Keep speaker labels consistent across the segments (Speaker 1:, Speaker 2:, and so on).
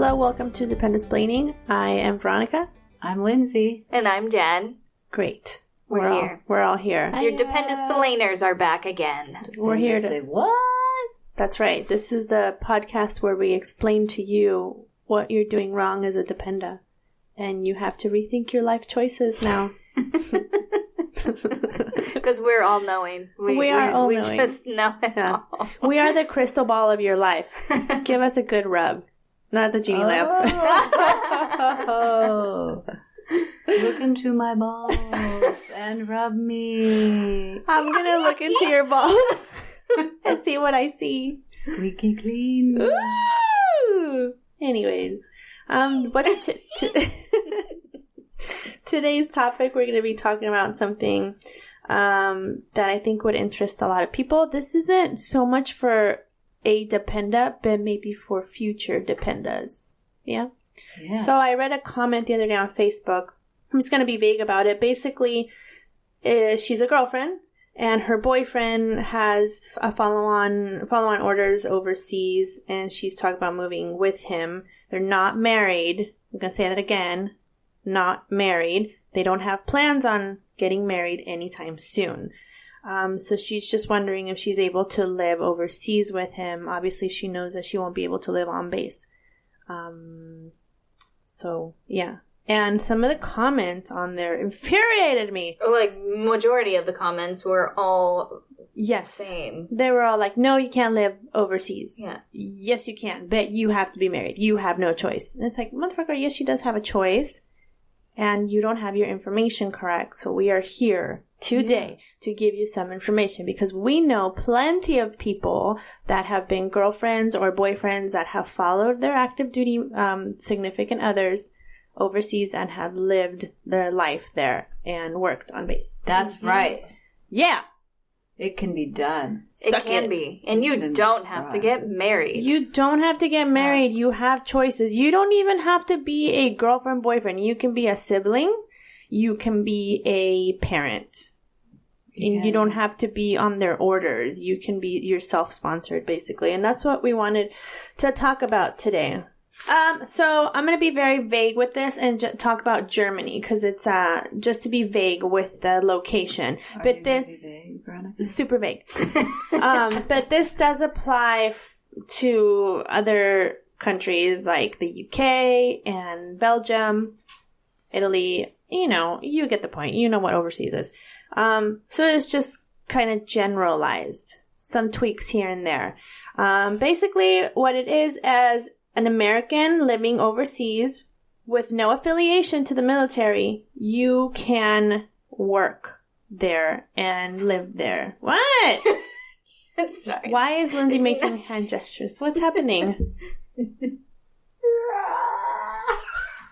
Speaker 1: Hello, welcome to Dependesplaining. I am Veronica.
Speaker 2: I'm Lindsay.
Speaker 3: And I'm Jen.
Speaker 1: Great.
Speaker 3: We're here.
Speaker 1: We're all here.
Speaker 3: Your Dependesplainers are back again.
Speaker 1: We're here to
Speaker 2: say, what?
Speaker 1: That's right. This is the podcast where we explain to you what you're doing wrong as a dependa. And you have to rethink your life choices now.
Speaker 3: Because we're all knowing.
Speaker 1: We are all knowing.
Speaker 3: We just know it all.
Speaker 1: We are the crystal ball of your life. Give us a good rub. Not the genie lamp.
Speaker 2: Oh. Look into my balls and rub me.
Speaker 1: I'm going to look into your balls and see what I see.
Speaker 2: Squeaky clean.
Speaker 1: Ooh. Anyways, what's today's topic? We're going to be talking about something that I think would interest a lot of people. This isn't so much for a dependa, but maybe for future dependas. Yeah?
Speaker 2: Yeah.
Speaker 1: So I read a comment the other day on Facebook. I'm just going to be vague about it. Basically, she's a girlfriend, and her boyfriend has a follow-on orders overseas, and she's talking about moving with him. They're not married. I'm going to say that again. Not married. They don't have plans on getting married anytime soon. So she's just wondering if she's able to live overseas with him. Obviously, she knows that she won't be able to live on base. So, yeah. And some of the comments on there infuriated me.
Speaker 3: Like, majority of the comments were all same.
Speaker 1: They were all like, no, you can't live overseas.
Speaker 3: Yeah.
Speaker 1: Yes, you can, but you have to be married. You have no choice. And it's like, motherfucker, yes, she does have a choice. And you don't have your information correct. So we are here today to give you some information, because we know plenty of people that have been girlfriends or boyfriends that have followed their active duty significant others overseas and have lived their life there and worked on base.
Speaker 2: That's right.
Speaker 1: Yeah.
Speaker 2: It can be done.
Speaker 3: It can be. And you don't have to get married.
Speaker 1: You don't have to get married. You have choices. You don't even have to be a girlfriend, boyfriend. You can be a sibling. You can be a parent. And you don't have to be on their orders. You can be yourself-sponsored, basically. And that's what we wanted to talk about today. So I'm going to be very vague with this and talk about Germany, because it's just to be vague with the location. But this
Speaker 2: vague, Veronica?
Speaker 1: Super vague. But this does apply to other countries like the UK and Belgium, Italy. You know, you get the point. You know what overseas is. So it's just kind of generalized. Some tweaks here and there. Basically, what it is as an American living overseas with no affiliation to the military, you can work there and live there. What?
Speaker 3: I'm sorry.
Speaker 1: Why is Lindsay making hand gestures? What's happening?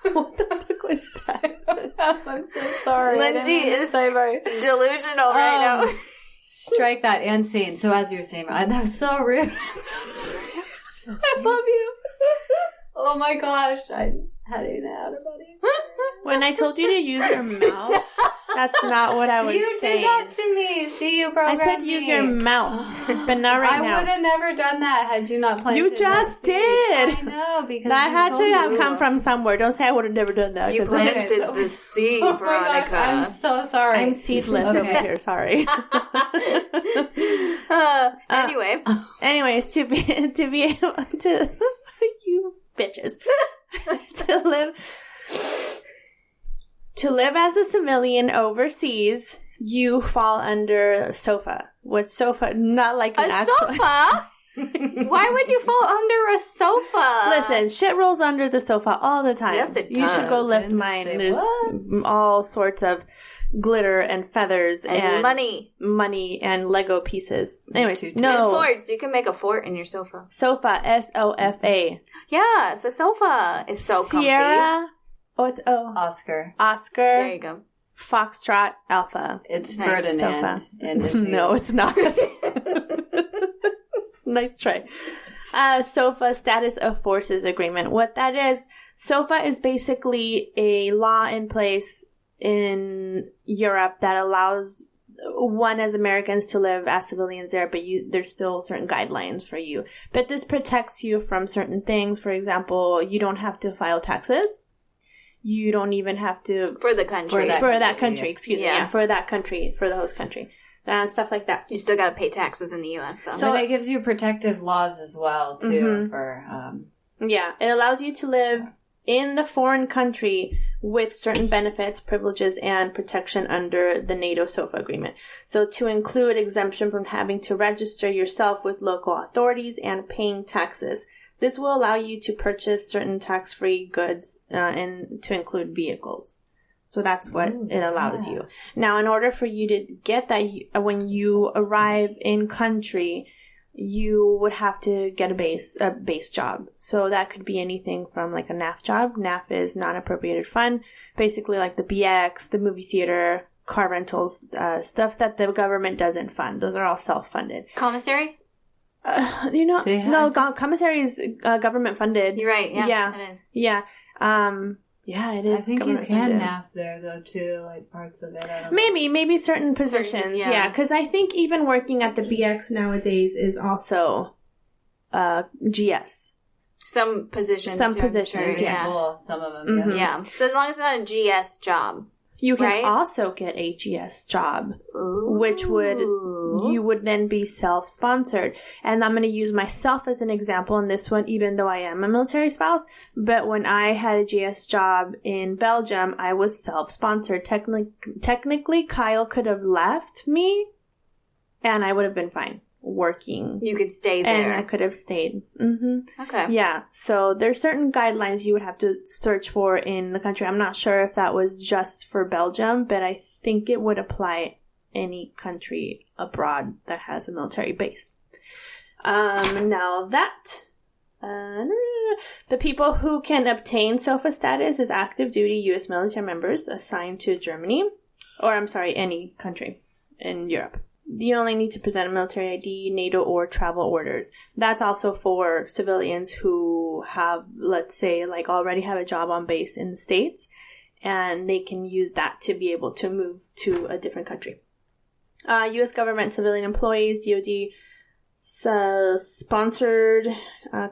Speaker 1: What the fuck was that?
Speaker 2: I'm so sorry.
Speaker 3: Lindsay is delusional right now.
Speaker 2: Strike that and scene. So as you were saying, that was so rude. I love you. Oh my gosh. I had it out about it.
Speaker 1: When I told you to use your mouth, that's not what I was saying.
Speaker 2: You did that to me. See, you programmed
Speaker 1: I said use your mouth, but not right now.
Speaker 2: I would have never done that had you not planted.
Speaker 1: You just did.
Speaker 2: I know, because
Speaker 1: that had to have come from somewhere. Don't say I would have never done that.
Speaker 3: You planted the seed,
Speaker 2: oh
Speaker 3: Veronica.
Speaker 2: My gosh, I'm so sorry.
Speaker 1: I'm seedless over here. Sorry. Anyways, to be able to you bitches to live as a civilian overseas, you fall under SOFA. What's SOFA? Not like an actual
Speaker 3: sofa. Why would you fall under a sofa?
Speaker 1: Listen, shit rolls under the sofa all the time.
Speaker 3: Yes, it does.
Speaker 1: You should go lift mine. There's all sorts of glitter and feathers and money and Lego pieces. Anyways, no.
Speaker 3: And forts. You can make a fort in your sofa.
Speaker 1: Sofa, SOFA.
Speaker 3: Yes, a sofa is so comfy.
Speaker 1: Sierra, what's
Speaker 2: Oscar.
Speaker 3: There you go.
Speaker 1: Foxtrot, Alpha.
Speaker 2: It's
Speaker 1: nice.
Speaker 2: Ferdinand.
Speaker 1: No, it's not. Nice try. SOFA, Status of Forces Agreement. What that is, SOFA is basically a law in place in Europe that allows one as Americans to live as civilians there, but there's still certain guidelines for you. But this protects you from certain things. For example, you don't have to file taxes. You don't even have to...
Speaker 3: For the country.
Speaker 1: For that country, excuse me. Yeah, for that country, for the host country. And stuff like that.
Speaker 3: You still got to pay taxes in the U.S.
Speaker 2: So it gives you protective laws as well, too, for...
Speaker 1: Yeah, it allows you to live in the foreign country with certain benefits, privileges, and protection under the NATO SOFA agreement. So to include exemption from having to register yourself with local authorities and paying taxes. This will allow you to purchase certain tax-free goods and to include vehicles. So that's what it allows you. Now, in order for you to get that, when you arrive in country, you would have to get a base job. So that could be anything from like a NAF job. NAF is non-appropriated fund. Basically like the BX, the movie theater, car rentals, stuff that the government doesn't fund. Those are all self-funded.
Speaker 3: Commissary?
Speaker 1: No, commissary is government funded.
Speaker 3: You're right. Yeah, it is.
Speaker 1: Yeah. Yeah, it is.
Speaker 2: I think you can NAF there, though, too, like parts of it. I don't know.
Speaker 1: Maybe certain positions, yeah. Because I think even working at the BX nowadays is also GS.
Speaker 3: Some positions,
Speaker 1: yes.
Speaker 2: Well, some of them,
Speaker 3: Yeah. So as long as it's not a GS job.
Speaker 1: You can also get a GS job, which you would then be self-sponsored. And I'm going to use myself as an example in this one, even though I am a military spouse. But when I had a GS job in Belgium, I was self-sponsored. Technically, Kyle could have left me, and I would have been fine working.
Speaker 3: You could stay there.
Speaker 1: And I could have stayed. Mm-hmm.
Speaker 3: Okay.
Speaker 1: Yeah. So there's certain guidelines you would have to search for in the country. I'm not sure if that was just for Belgium, but I think it would apply any country abroad that has a military base. Now the people who can obtain SOFA status is active duty U.S. military members assigned to Germany, any country in Europe. You only need to present a military ID, NATO, or travel orders. That's also for civilians who have, let's say, like already have a job on base in the States, and they can use that to be able to move to a different country. U.S. government civilian employees, DoD, sponsored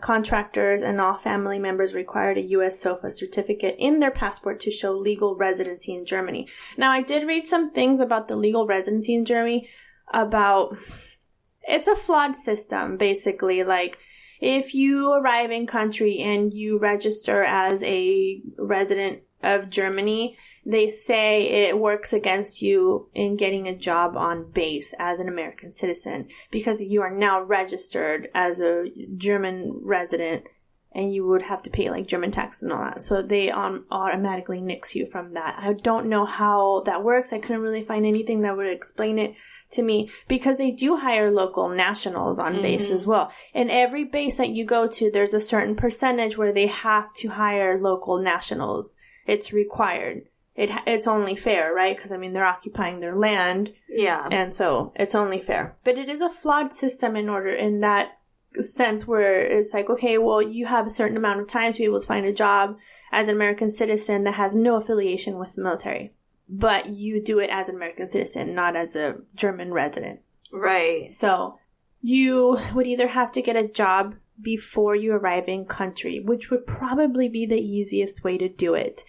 Speaker 1: contractors, and all family members required a U.S. SOFA certificate in their passport to show legal residency in Germany. Now, I did read some things about the legal residency in Germany. It's a flawed system, basically. Like, if you arrive in country and you register as a resident of Germany, they say it works against you in getting a job on base as an American citizen because you are now registered as a German resident and you would have to pay like German tax and all that. So they automatically nix you from that. I don't know how that works. I couldn't really find anything that would explain it to me because they do hire local nationals on base as well. And every base that you go to, there's a certain percentage where they have to hire local nationals. It's required. It's only fair, right? Because, I mean, they're occupying their land.
Speaker 3: Yeah.
Speaker 1: And so it's only fair. But it is a flawed system in that sense where it's like, okay, well, you have a certain amount of time to be able to find a job as an American citizen that has no affiliation with the military. But you do it as an American citizen, not as a German resident.
Speaker 3: Right.
Speaker 1: So you would either have to get a job before you arrive in country, which would probably be the easiest way to do it,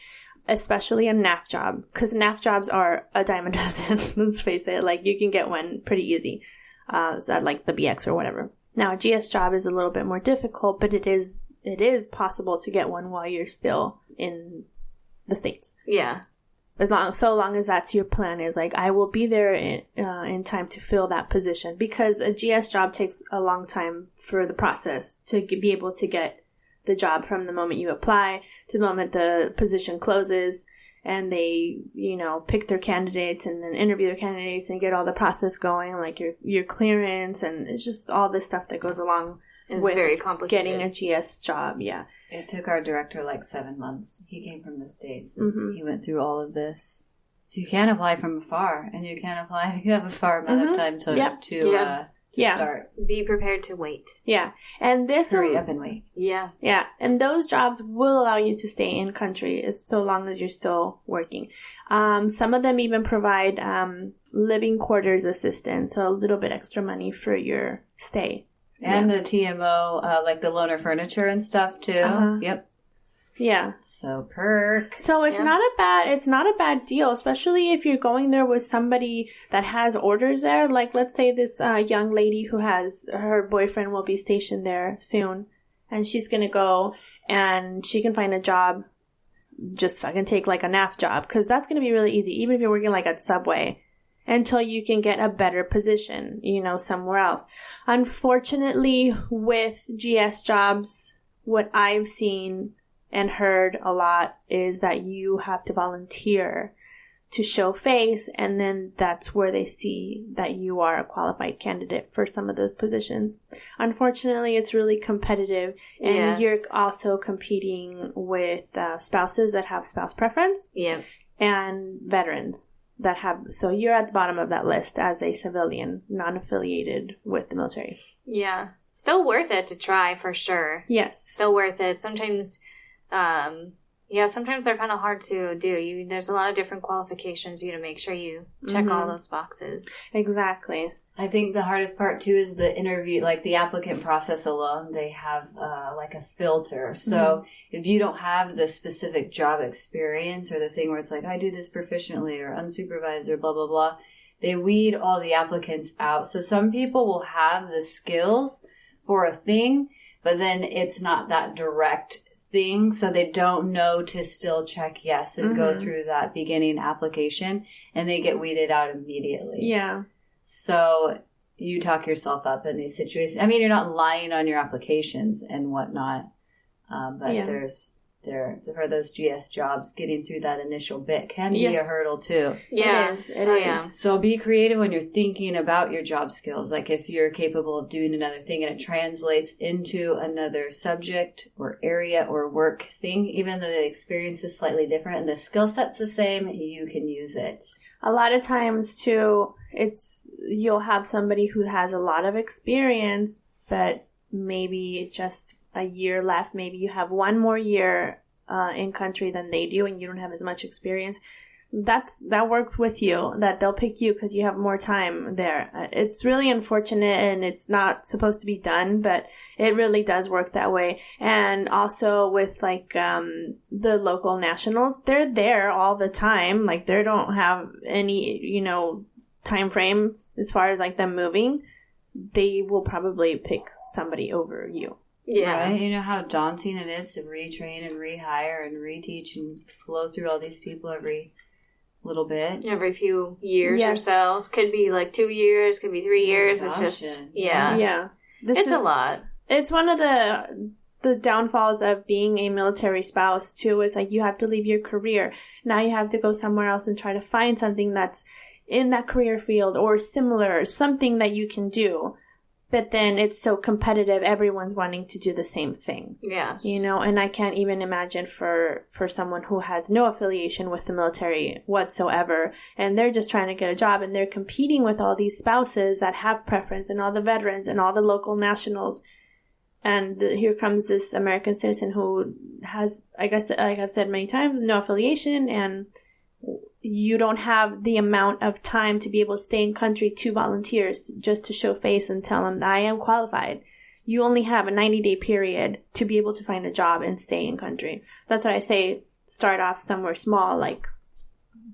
Speaker 1: especially a NAF job, because NAF jobs are a dime a dozen. Let's face it. Like, you can get one pretty easy. So like the BX or whatever. Now, a GS job is a little bit more difficult, but it is possible to get one while you're still in the States.
Speaker 3: Yeah.
Speaker 1: So long as that's your plan, is like, I will be there in time to fill that position, because a GS job takes a long time for the process to be able to get the job from the moment you apply to the moment the position closes, and they, pick their candidates and then interview their candidates and get all the process going, like your clearance, and it's just all this stuff that goes along with
Speaker 3: very complicated.
Speaker 1: Getting a GS job. Yeah.
Speaker 2: It took our director like 7 months. He came from the States. And he went through all of this. So you can apply from afar, and you can apply if you have a far amount of time to start.
Speaker 3: Be prepared to wait.
Speaker 1: Yeah. And this
Speaker 2: hurry up and wait.
Speaker 3: Yeah.
Speaker 1: Yeah. And those jobs will allow you to stay in country so long as you're still working. Some of them even provide living quarters assistance, so a little bit extra money for your stay.
Speaker 2: And the TMO, like the loaner furniture and stuff too. Yep.
Speaker 1: Yeah.
Speaker 2: So perks.
Speaker 1: So it's not a bad deal, especially if you're going there with somebody that has orders there. Like, let's say this young lady who has her boyfriend will be stationed there soon, and she's gonna go and she can find a job. Just fucking take like a NAF job, because that's gonna be really easy, even if you're working like at Subway, until you can get a better position, somewhere else. Unfortunately, with GS jobs, what I've seen and heard a lot is that you have to volunteer to show face, and then that's where they see that you are a qualified candidate for some of those positions. Unfortunately, it's really competitive, and you're also competing with spouses that have spouse preference and veterans that have, so you're at the bottom of that list as a civilian, non-affiliated with the military.
Speaker 3: Yeah. Still worth it to try, for sure.
Speaker 1: Yes.
Speaker 3: Still worth it. Sometimes sometimes they're kind of hard to do. There's a lot of different qualifications to make sure you check all those boxes.
Speaker 1: Exactly.
Speaker 2: I think the hardest part too is the interview, like the applicant process alone. They have like a filter. So if you don't have the specific job experience or the thing where it's like, I do this proficiently or unsupervised or blah, blah, blah, they weed all the applicants out. So some people will have the skills for a thing, but then it's not that direct thing, so they don't know to still check yes and go through that beginning application, and they get weeded out immediately.
Speaker 1: Yeah.
Speaker 2: So you talk yourself up in these situations. I mean, you're not lying on your applications and whatnot, but for those GS jobs, getting through that initial bit can be a hurdle too.
Speaker 1: Yeah. It is.
Speaker 3: Yeah.
Speaker 2: So be creative when you're thinking about your job skills. Like if you're capable of doing another thing and it translates into another subject or area or work thing, even though the experience is slightly different and the skill set's the same, you can use it.
Speaker 1: A lot of times too, you'll have somebody who has a lot of experience, but maybe just a year left. Maybe you have one more year in country than they do, and you don't have as much experience. That works with you, that they'll pick you because you have more time there. It's really unfortunate, and it's not supposed to be done, but it really does work that way. And also with like the local nationals, they're there all the time. Like they don't have any time frame as far as like them moving. They will probably pick somebody over you.
Speaker 3: Yeah.
Speaker 2: Right? You know how daunting it is to retrain and rehire and reteach and flow through all these people every little bit.
Speaker 3: Every few years or so. Could be like 2 years, could be 3 years.
Speaker 2: Exhaustion.
Speaker 3: It's just, yeah.
Speaker 1: It's
Speaker 3: a lot.
Speaker 1: It's one of the downfalls of being a military spouse, too, is like you have to leave your career. Now you have to go somewhere else and try to find something that's in that career field or similar, something that you can do. But then it's so competitive, everyone's wanting to do the same thing.
Speaker 3: Yes.
Speaker 1: And I can't even imagine for someone who has no affiliation with the military whatsoever, and they're just trying to get a job, and they're competing with all these spouses that have preference, and all the veterans, and all the local nationals. And here comes this American citizen who has, I guess, like I've said many times, no affiliation, and you don't have the amount of time to be able to stay in country to volunteers just to show face and tell them I am qualified. You only have a 90-day period to be able to find a job and stay in country. That's why I say start off somewhere small, like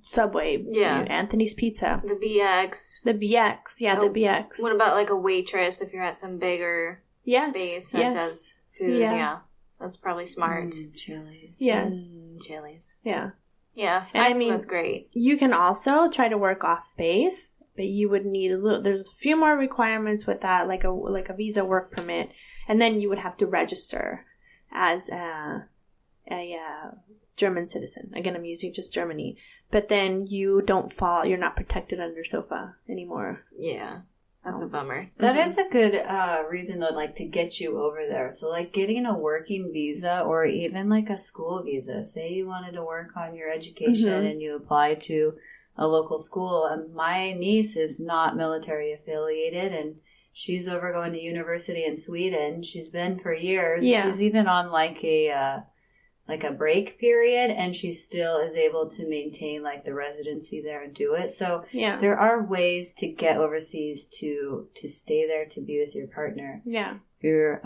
Speaker 1: Subway, Anthony's Pizza.
Speaker 3: The BX.
Speaker 1: The BX.
Speaker 3: What about like a waitress if you're at some bigger base that does food? Yeah. That's probably smart.
Speaker 2: Chili's.
Speaker 1: Yes.
Speaker 3: Chili's.
Speaker 1: Yeah.
Speaker 3: Yeah,
Speaker 1: and I mean,
Speaker 3: that's great.
Speaker 1: You can also try to work off base, but you would need there's a few more requirements with that, like a visa work permit, and then you would have to register as a German citizen. Again, I'm using just Germany, but then you're not protected under SOFA anymore.
Speaker 3: Yeah. That's a bummer.
Speaker 2: That is a good reason, though, like, to get you over there. So, like, getting a working visa or even, like, a school visa. Say you wanted to work on your education and you apply to a local school. My niece is not military affiliated, and she's over going to university in Sweden. She's been for years.
Speaker 1: Yeah.
Speaker 2: She's even on like a break period, and she still is able to maintain like the residency there and do it. So there are ways to get overseas to stay there, to be with your partner.
Speaker 1: Yeah.
Speaker 2: If you're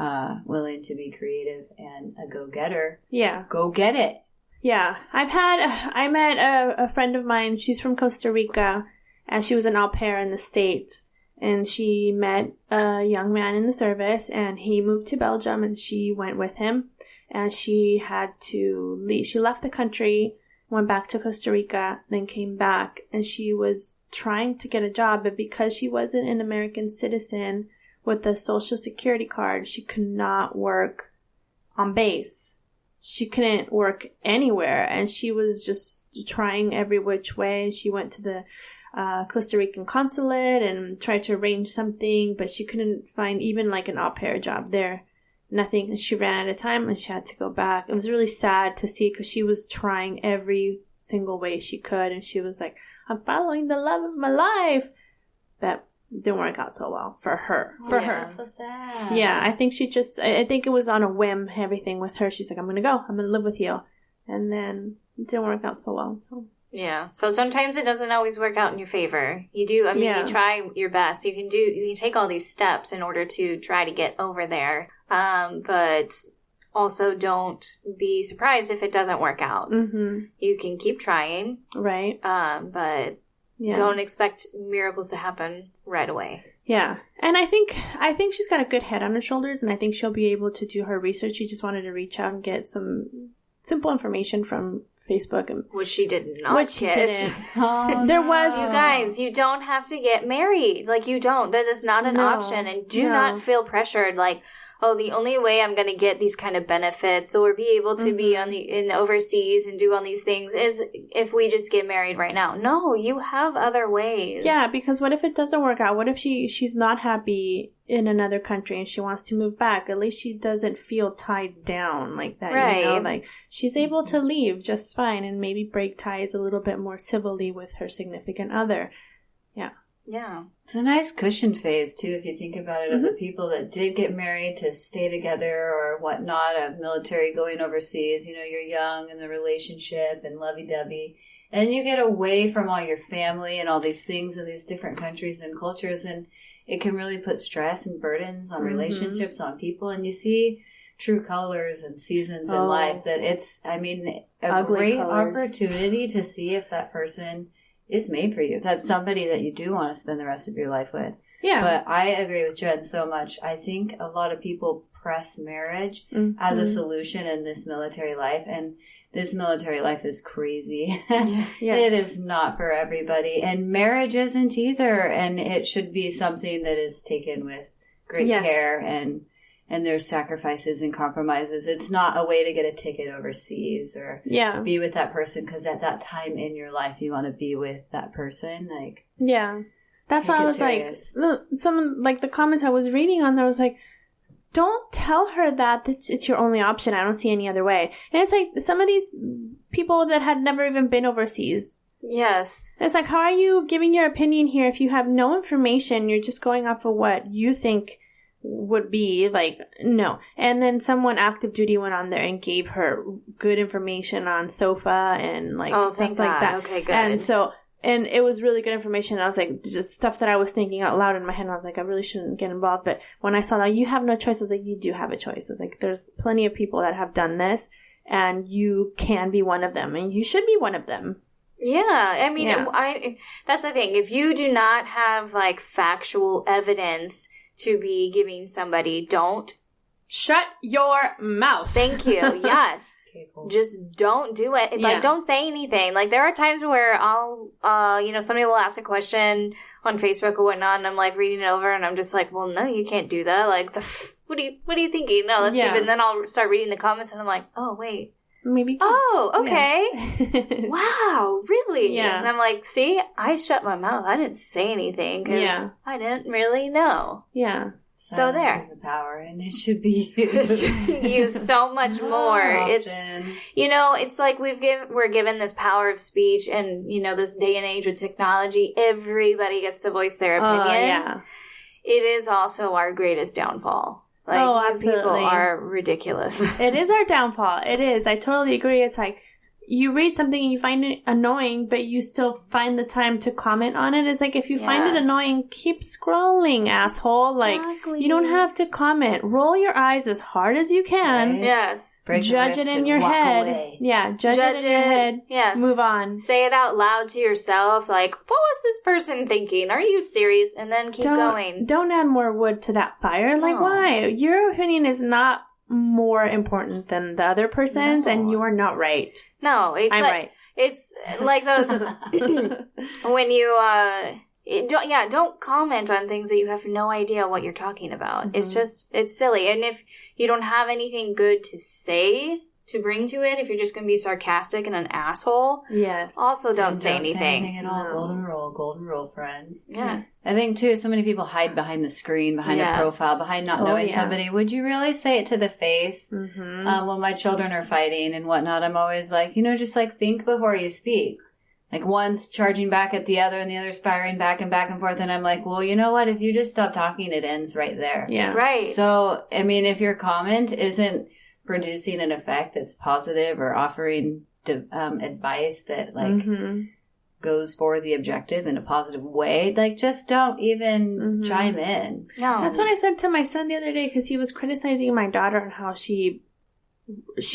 Speaker 2: willing to be creative and a go-getter,
Speaker 1: yeah,
Speaker 2: go get it.
Speaker 1: Yeah. I met a friend of mine. She's from Costa Rica, and she was an au pair in the States. And she met a young man in the service, and he moved to Belgium, and she went with him. And she had to leave. She left the country, went back to Costa Rica, then came back. And she was trying to get a job, but because she wasn't an American citizen with a social security card, she could not work on base. She couldn't work anywhere. And she was just trying every which way. She went to the Costa Rican consulate and tried to arrange something, but she couldn't find even like an au pair job there. Nothing. And she ran out of time and she had to go back. It was really sad to see because she was trying every single way she could. And she was like, I'm following the love of my life. But it didn't work out so well for her. For her.
Speaker 2: So sad.
Speaker 1: Yeah, I think I think it was on a whim, everything with her. She's like, I'm going to go. I'm going to live with you. And then it didn't work out so well. So.
Speaker 3: Yeah. So sometimes it doesn't always work out in your favor. You do. I mean, you try your best. You can take all these steps in order to try to get over there. But also don't be surprised if it doesn't work out. Mm-hmm. You can keep trying.
Speaker 1: Right.
Speaker 3: But don't expect miracles to happen right away. Yeah.
Speaker 1: And I think she's got a good head on her shoulders, and I think she'll be able to do her research. She just wanted to reach out and get some simple information from Facebook, and
Speaker 3: which she did not. Which she didn't.
Speaker 1: There was.
Speaker 3: You guys, you don't have to get married. Like, you don't. That is not an option, and do not feel pressured. Like, oh, the only way I'm going to get these kind of benefits or be able to be in overseas and do all these things is if we just get married right now. No, you have other ways.
Speaker 1: Yeah, because what if it doesn't work out? What if she's not happy in another country and she wants to move back? At least she doesn't feel tied down like that.
Speaker 3: Right.
Speaker 1: You know, like she's able to leave just fine and maybe break ties a little bit more civilly with her significant other. Yeah.
Speaker 3: Yeah.
Speaker 2: It's a nice cushion phase, too, if you think about it, of the people that did get married to stay together or whatnot, of military going overseas. You know, you're young in the relationship and lovey-dovey. And you get away from all your family and all these things in these different countries and cultures. And it can really put stress and burdens on relationships, on people. And you see true colors and seasons in life that it's, I mean, a great opportunity to see if that person is made for you. That's somebody that you do want to spend the rest of your life with.
Speaker 1: Yeah.
Speaker 2: But I agree with Jen so much. I think a lot of people press marriage as a solution in this military life. And this military life is crazy. Yes. It is not for everybody. And marriage isn't either. And it should be something that is taken with great care and there's sacrifices and compromises. It's not a way to get a ticket overseas or be with that person because at that time in your life you want to be with that person. Like,
Speaker 1: that's why I was serious. Like, some like the comments I was reading on there was like, don't tell her that it's your only option. I don't see any other way. And it's like some of these people that had never even been overseas.
Speaker 3: Yes.
Speaker 1: It's like, how are you giving your opinion here if you have no information? You're just going off of what you think would be like, no. And then someone active duty went on there and gave her good information on SOFA and like stuff like that.
Speaker 3: Okay, good.
Speaker 1: And it was really good information. I was like, just stuff that I was thinking out loud in my head. And I was like, I really shouldn't get involved. But when I saw that you have no choice, I was like, you do have a choice. I was like, there's plenty of people that have done this and you can be one of them and you should be one of them.
Speaker 3: Yeah, I mean, that's the thing. If you do not have like factual evidence to be giving somebody, don't.
Speaker 1: Shut your mouth.
Speaker 3: Thank you. Yes. Okay, cool. Just don't do it. Like, don't say anything. Like, there are times where I'll, somebody will ask a question on Facebook or whatnot, and I'm like reading it over, and I'm just like, well, no, you can't do that. Like, what are you thinking? No, that's stupid. And then I'll start reading the comments, and I'm like, oh, wait.
Speaker 1: Maybe.
Speaker 3: Oh, okay. Yeah. Wow, really?
Speaker 1: Yeah.
Speaker 3: And I'm like, see, I shut my mouth. I didn't say anything because I didn't really know.
Speaker 1: Yeah.
Speaker 3: So there.
Speaker 2: Silence is a power, and it should be used.
Speaker 3: Used so much more.
Speaker 2: Often.
Speaker 3: It's like we're given this power of speech, and this day and age with technology, everybody gets to voice their opinion. it is also our greatest downfall. Like,
Speaker 1: absolutely.
Speaker 3: People are ridiculous.
Speaker 1: It is our downfall. It is. I totally agree. It's like, you read something and you find it annoying, but you still find the time to comment on it. It's like, if you find it annoying, keep scrolling, asshole. Like, you don't have to comment. Roll your eyes as hard as you can.
Speaker 2: Right.
Speaker 3: Yes.
Speaker 1: Judge it in your head.
Speaker 2: Away.
Speaker 1: Yeah, judge it in your head.
Speaker 3: Yes.
Speaker 1: Move on.
Speaker 3: Say it out loud to yourself. Like, what was this person thinking? Are you serious? And then keep going.
Speaker 1: Don't add more wood to that fire. Like, why? Your opinion is not more important than the other person's, and you are not right.
Speaker 3: No, it's right. It's like those when you don't comment on things that you have no idea what you're talking about. Mm-hmm. It's silly. And if you don't have anything good to say to bring to it, if you're just going to be sarcastic and an asshole, also don't say anything
Speaker 2: at all. No. Golden rule, friends.
Speaker 3: Yes.
Speaker 2: I think too, so many people hide behind the screen, behind a profile, behind not knowing somebody. Would you really say it to the face? Mm-hmm. When my children are fighting and whatnot, I'm always like, just like think before you speak. Like, one's charging back at the other and the other's firing back and forth. And I'm like, well, you know what? If you just stop talking, it ends right there.
Speaker 1: Yeah.
Speaker 3: Right.
Speaker 2: So, I mean, if your comment isn't producing an effect that's positive or offering advice that, like, goes for the objective in a positive way, like, just don't even chime in.
Speaker 3: No.
Speaker 1: That's what I said to my son the other day, because he was criticizing my daughter on how she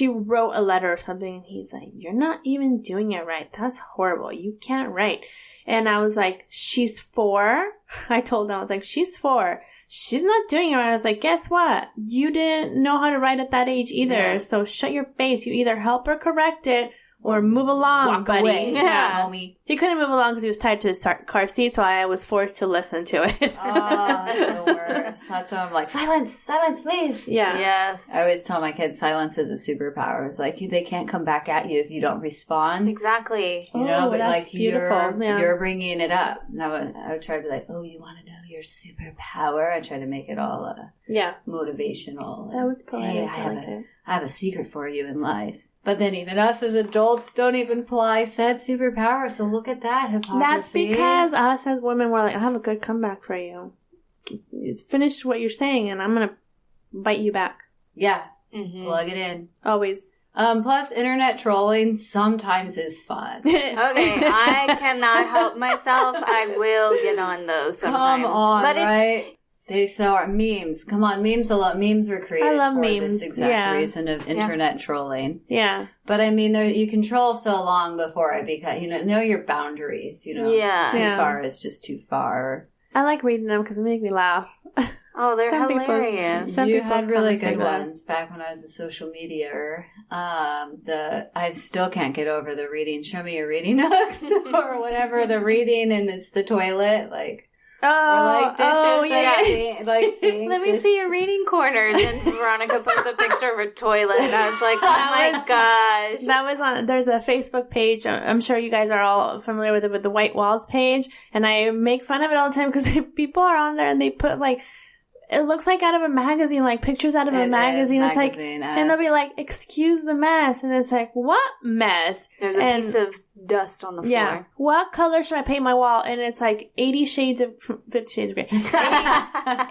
Speaker 1: wrote a letter or something, and he's like, you're not even doing it right. That's horrible. You can't write. And I was like, she's 4. I told him, I was like, she's 4. She's not doing it right. I was like, guess what? You didn't know how to write at that age either. Yeah. So shut your face. You either help her correct it or move along,
Speaker 2: walk
Speaker 1: buddy.
Speaker 2: Away.
Speaker 1: Yeah.
Speaker 2: Homie.
Speaker 1: He couldn't move along because he was tied to his car seat, so I was forced to listen to it.
Speaker 2: That's the worst. That's why I'm like, silence, please.
Speaker 1: Yeah.
Speaker 3: Yes.
Speaker 2: I always tell my kids silence is a superpower. It's like, they can't come back at you if you don't respond.
Speaker 3: Exactly.
Speaker 2: But
Speaker 1: that's
Speaker 2: like,
Speaker 1: beautiful.
Speaker 2: you're bringing it up. Now I would try to be like, oh, you want to know your superpower? I try to make it all motivational.
Speaker 1: That was poetic.
Speaker 2: Hey, I have a secret for you in life. But then even us as adults don't even apply said superpower. So look at that hypocrisy.
Speaker 1: That's because us as women, we're like, I have a good comeback for you. Finish what you're saying, and I'm going to bite you back.
Speaker 2: Yeah. Mm-hmm. Plug it in.
Speaker 1: Always.
Speaker 2: Plus, internet trolling sometimes is fun.
Speaker 3: Okay, I cannot help myself. I will get on those sometimes.
Speaker 2: Come on,
Speaker 3: but
Speaker 2: right? They are memes. Come on, memes a lot. Memes were created for
Speaker 1: memes.
Speaker 2: this exact reason of internet trolling.
Speaker 1: Yeah.
Speaker 2: But I mean, you can troll so long before it becomes, know your boundaries, Too far is just too far.
Speaker 1: I like reading them because they make me laugh.
Speaker 3: Oh, they're hilarious.
Speaker 2: You had really good ones back when I was a social media. I still can't get over the reading. Show me your reading hooks or whatever. The reading and it's the toilet, like.
Speaker 3: Let me see your reading corners. And Veronica posts a picture of a toilet. And I was like, oh my gosh.
Speaker 1: That was there's a Facebook page. I'm sure you guys are all familiar with it, with the White Walls page. And I make fun of it all the time because people are on there and they put it looks like out of a magazine, like pictures out of a magazine. It's like, and they'll be like, excuse the mess. And it's like, what mess?
Speaker 3: There's a piece of dust on the floor.
Speaker 1: Yeah. What color should I paint my wall? And it's like 50 shades of gray.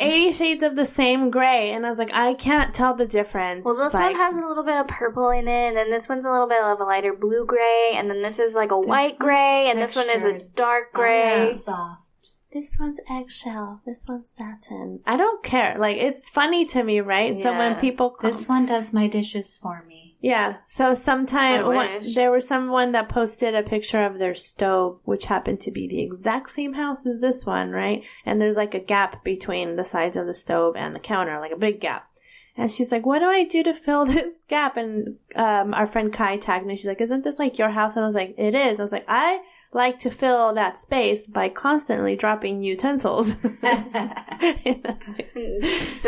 Speaker 1: 80 shades of the same gray. And I was like, I can't tell the difference.
Speaker 3: Well, this one has a little bit of purple in it. And then this one's a little bit of a lighter blue gray. And then this is like a white gray. And this one is a dark gray.
Speaker 2: Soft.
Speaker 1: This one's eggshell. This one's satin. I don't care. Like, it's funny to me, right?
Speaker 3: Yeah.
Speaker 1: So when people
Speaker 2: this one does my dishes for me.
Speaker 1: Yeah. So sometimes there was someone that posted a picture of their stove, which happened to be the exact same house as this one, right? And there's like a gap between the sides of the stove and the counter, like a big gap. And she's like, what do I do to fill this gap? And our friend Kai tagged me. She's like, isn't this like your house? And I was like, it is. I was like, I like to fill that space by constantly dropping utensils.
Speaker 2: How do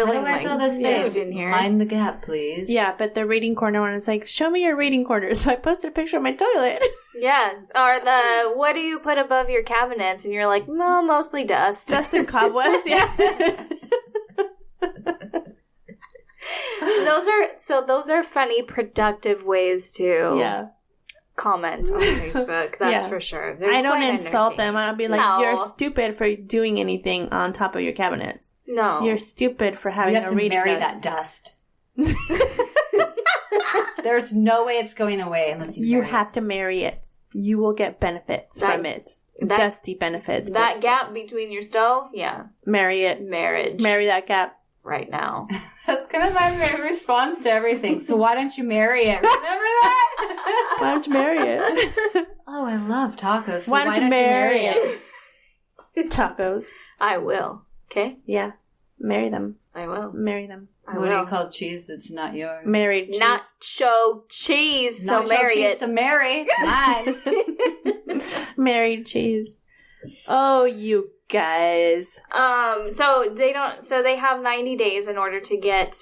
Speaker 2: I fill this space?
Speaker 3: In here.
Speaker 2: Mind the gap, please.
Speaker 1: Yeah, but the reading corner one, it's like, show me your reading corner. So I posted a picture of my toilet.
Speaker 3: Yes. Or what do you put above your cabinets? And you're like, no, mostly dust.
Speaker 1: Dust and cobwebs, yeah.
Speaker 3: Those are funny, productive ways to comment on Facebook. That's for sure. They're
Speaker 1: I don't insult them. I'll be like, you're stupid for doing anything on top of your cabinets.
Speaker 3: No.
Speaker 1: You're stupid for having a reading.
Speaker 2: You have to marry that dust. There's no way it's going away unless you
Speaker 1: have to marry it. You will get benefits from it. Dusty benefits.
Speaker 3: That gap between your stove? Yeah.
Speaker 1: Marry it.
Speaker 3: Marriage.
Speaker 1: Marry that gap.
Speaker 3: Right now.
Speaker 2: That's kind of my response to everything. So why don't you marry it? Remember that?
Speaker 1: Why don't you marry it?
Speaker 2: Oh, I love tacos. So
Speaker 1: why don't you marry it? Tacos.
Speaker 3: I will. Okay?
Speaker 1: Yeah. Marry them.
Speaker 3: I will.
Speaker 1: Marry them.
Speaker 2: What do you call cheese that's not yours?
Speaker 1: Married cheese.
Speaker 3: Nacho cheese. So marry it.
Speaker 2: So marry. Mine.
Speaker 1: Married cheese. Oh, you guys.
Speaker 3: So they have 90 days in order to get.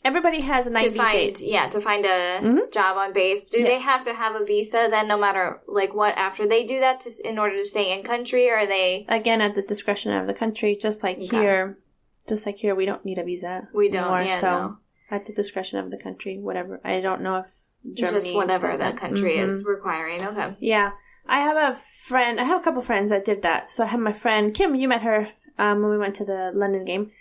Speaker 1: Everybody has 90 days.
Speaker 3: Yeah, to find a job on base. Do they have to have a visa then, no matter like what, after they do that in order to stay in country, or are they?
Speaker 1: Again, at the discretion of the country, just like here. Just like here, we don't need a visa.
Speaker 3: We don't,
Speaker 1: anymore, at the discretion of the country, whatever. I don't know if Germany...
Speaker 3: Just whatever that country is requiring, okay.
Speaker 1: Yeah. I have a couple friends that did that. So I have my friend, Kim, you met her when we went to the London game.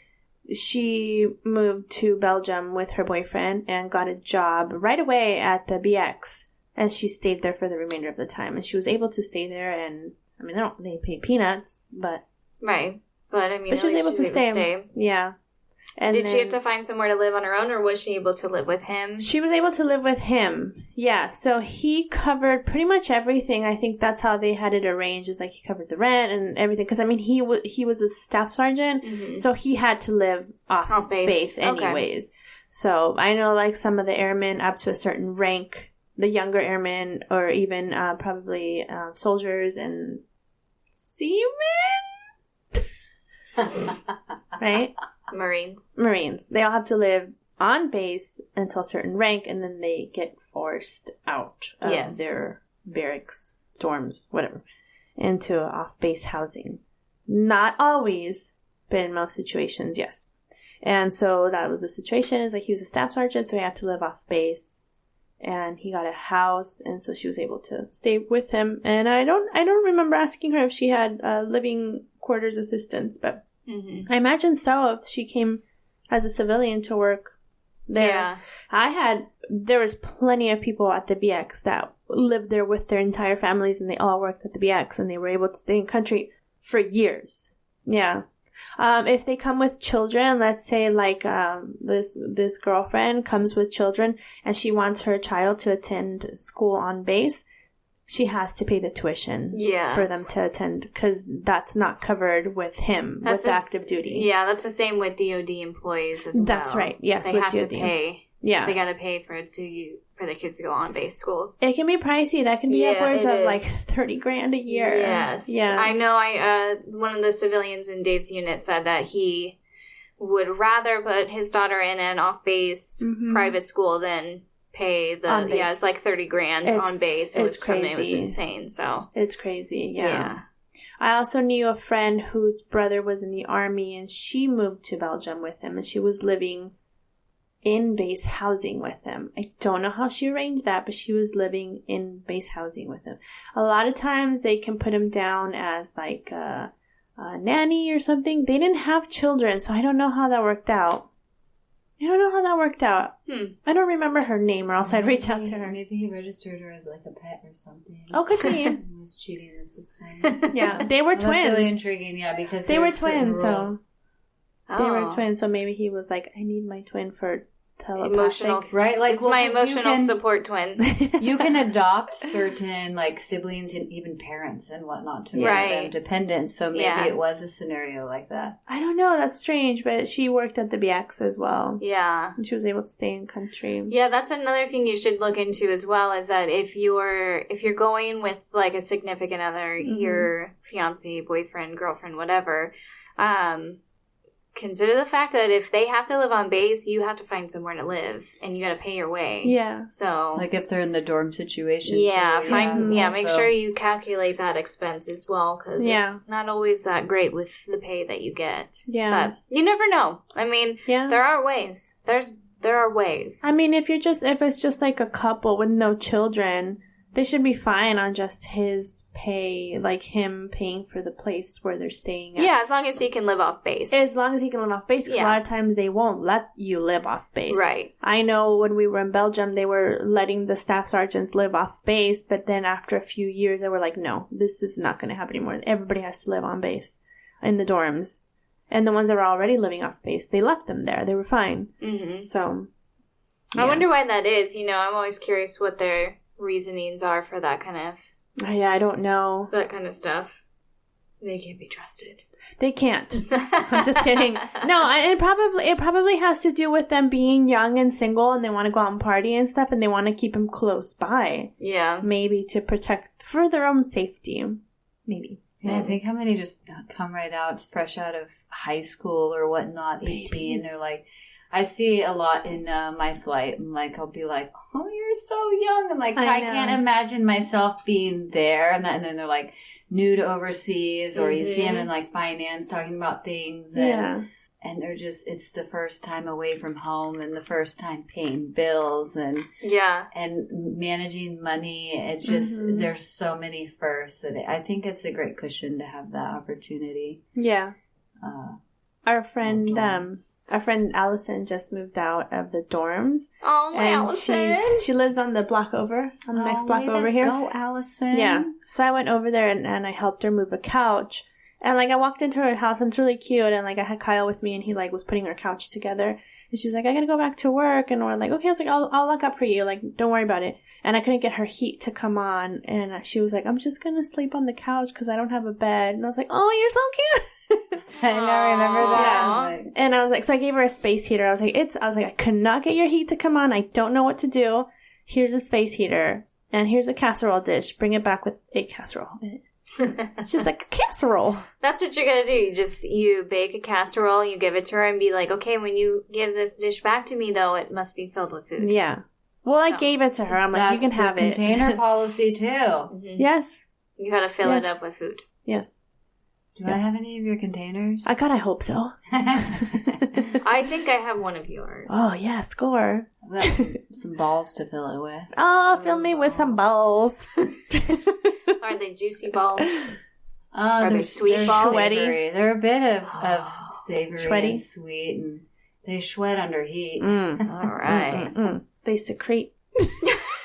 Speaker 1: She moved to Belgium with her boyfriend and got a job right away at the BX. And she stayed there for the remainder of the time. And she was able to stay there, and, I mean, they pay peanuts, but...
Speaker 3: Right. But, I mean,
Speaker 1: but she was able to stay. Yeah. And
Speaker 3: did she have to find somewhere to live on her own, or was she able to live with him?
Speaker 1: She was able to live with him. Yeah. So he covered pretty much everything. I think that's how they had it arranged. Is like he covered the rent and everything. Because I mean, he was a staff sergeant, so he had to live off base anyways. Okay. So I know like some of the airmen up to a certain rank, the younger airmen, or even probably soldiers and seamen. Right? Marines. They all have to live on base until a certain rank, and then they get forced out of their barracks, dorms, whatever, into off-base housing. Not always, but in most situations, yes. And so that was the situation. Is like he was a staff sergeant, so he had to live off base, and he got a house, and so she was able to stay with him. And I don't remember asking her if she had living quarters assistance, but I imagine so if she came as a civilian to work there. Yeah. There was plenty of people at the BX that lived there with their entire families, and they all worked at the BX, and they were able to stay in country for years. Yeah. If they come with children, let's say like this girlfriend comes with children and she wants her child to attend school on base, she has to pay the tuition for them to attend, because that's not covered with him with active duty. Yeah,
Speaker 3: that's the same with DoD employees as well.
Speaker 1: That's right. Yes,
Speaker 3: they
Speaker 1: with
Speaker 3: have
Speaker 1: DoD.
Speaker 3: to pay. Yeah, they got to pay for the kids to go on base schools.
Speaker 1: It can be pricey. That can be upwards of like $30,000 a year.
Speaker 3: Yes. Yeah. I know. One of the civilians in Dave's unit said that he would rather put his daughter in an off-base private school than pay it's like $30,000 on base. Which crazy. Was insane. So
Speaker 1: it's crazy. Yeah. I also knew a friend whose brother was in the army, and she moved to Belgium with him, and she was living in base housing with him. I don't know how she arranged that, but she was living in base housing with him. A lot of times they can put him down as like a nanny or something. They didn't have children, so I don't know how that worked out. I don't remember her name, or else I'd reach out to her.
Speaker 2: Maybe he registered her as like a pet or something.
Speaker 1: Oh, could be.
Speaker 2: And was cheating the system.
Speaker 1: Yeah, they were twins.
Speaker 2: That's really intriguing, because
Speaker 1: they were twins, so... They were twins, so maybe he was like, I need my twin for telepathic.
Speaker 2: Right? Like,
Speaker 3: it's my emotional support twin.
Speaker 2: You can adopt certain, like, siblings and even parents and whatnot to make them dependent, so maybe it was a scenario like that.
Speaker 1: I don't know, that's strange, but she worked at the BX as well.
Speaker 3: Yeah.
Speaker 1: And she was able to stay in country.
Speaker 3: Yeah, that's another thing you should look into as well, is that if you're going with, like, a significant other, your fiance, boyfriend, girlfriend, whatever, consider the fact that if they have to live on base, you have to find somewhere to live, and you got to pay your way.
Speaker 1: Yeah.
Speaker 3: So,
Speaker 2: like if they're in the dorm situation.
Speaker 3: Yeah. Make sure you calculate that expense as well, because it's not always that great with the pay that you get.
Speaker 1: Yeah.
Speaker 3: But you never know. I mean, there are ways. There are ways.
Speaker 1: I mean, if it's just like a couple with no children, They should be fine on just his pay, like him paying for the place where they're staying at.
Speaker 3: Yeah, as long as he can live off base.
Speaker 1: As long as he can live off base, because a lot of times they won't let you live off base.
Speaker 3: Right.
Speaker 1: I know when we were in Belgium, they were letting the staff sergeants live off base, but then after a few years, they were like, no, this is not going to happen anymore. Everybody has to live on base in the dorms. And the ones that were already living off base, they left them there. They were fine. Mm-hmm. So,
Speaker 3: I wonder why that is. You know, I'm always curious what their reasonings are for that kind of...
Speaker 1: Yeah, I don't know.
Speaker 3: That kind of stuff. They can't be trusted.
Speaker 1: They can't. I'm just kidding. No, it probably has to do with them being young and single, and they want to go out and party and stuff, and they want to keep him close by. Yeah. Maybe to protect for their own safety. Maybe.
Speaker 2: Yeah, I think how many just come right out, fresh out of high school or whatnot, 18. They're like, I see a lot in my flight. And like, I'll be like, oh, you're so young. And like, I can't imagine myself being there. And then they're like new to overseas, or you see them in like finance talking about things. And they're just, it's the first time away from home and the first time paying bills and managing money. It's just, there's so many firsts that I think it's a great cushion to have that opportunity.
Speaker 1: Yeah. Our friend Allison just moved out of the dorms.
Speaker 3: Oh,
Speaker 1: and
Speaker 3: Allison!
Speaker 1: She lives on the block over, on the next block over here.
Speaker 2: Go, Allison!
Speaker 1: Yeah, so I went over there and I helped her move a couch. And like I walked into her house and it's really cute. And like I had Kyle with me and he like was putting her couch together. And she's like, I gotta go back to work. And we're like, okay. I was like, I'll look up for you. Like, don't worry about it. And I couldn't get her heat to come on. And she was like, I'm just gonna sleep on the couch because I don't have a bed. And I was like, oh, you're so cute.
Speaker 2: I know, remember that?
Speaker 1: Yeah. And I was like, so I gave her a space heater. I was like, I could not get your heat to come on. I don't know what to do. Here's a space heater. And here's a casserole dish. Bring it back with a casserole in it. It's just like a casserole.
Speaker 3: That's what you're gonna do. You bake a casserole, you give it to her, and be like, okay, when you give this dish back to me, though, it must be filled with food.
Speaker 1: Yeah. Well, I gave it to her. I'm like, you can have it.
Speaker 2: That's the container policy too.
Speaker 1: Yes.
Speaker 3: You gotta fill it up with food.
Speaker 1: Yes.
Speaker 2: Do I have any of your containers?
Speaker 1: I hope so.
Speaker 3: I think I have one of yours.
Speaker 1: Oh yeah, score.
Speaker 2: Some balls to fill it with.
Speaker 1: Oh, fill me with some balls.
Speaker 3: Are they juicy balls?
Speaker 2: Are
Speaker 3: they sweet balls?
Speaker 2: Savory. They're a bit of savory and sweet, and they sweat under heat.
Speaker 3: All right.
Speaker 1: They secrete.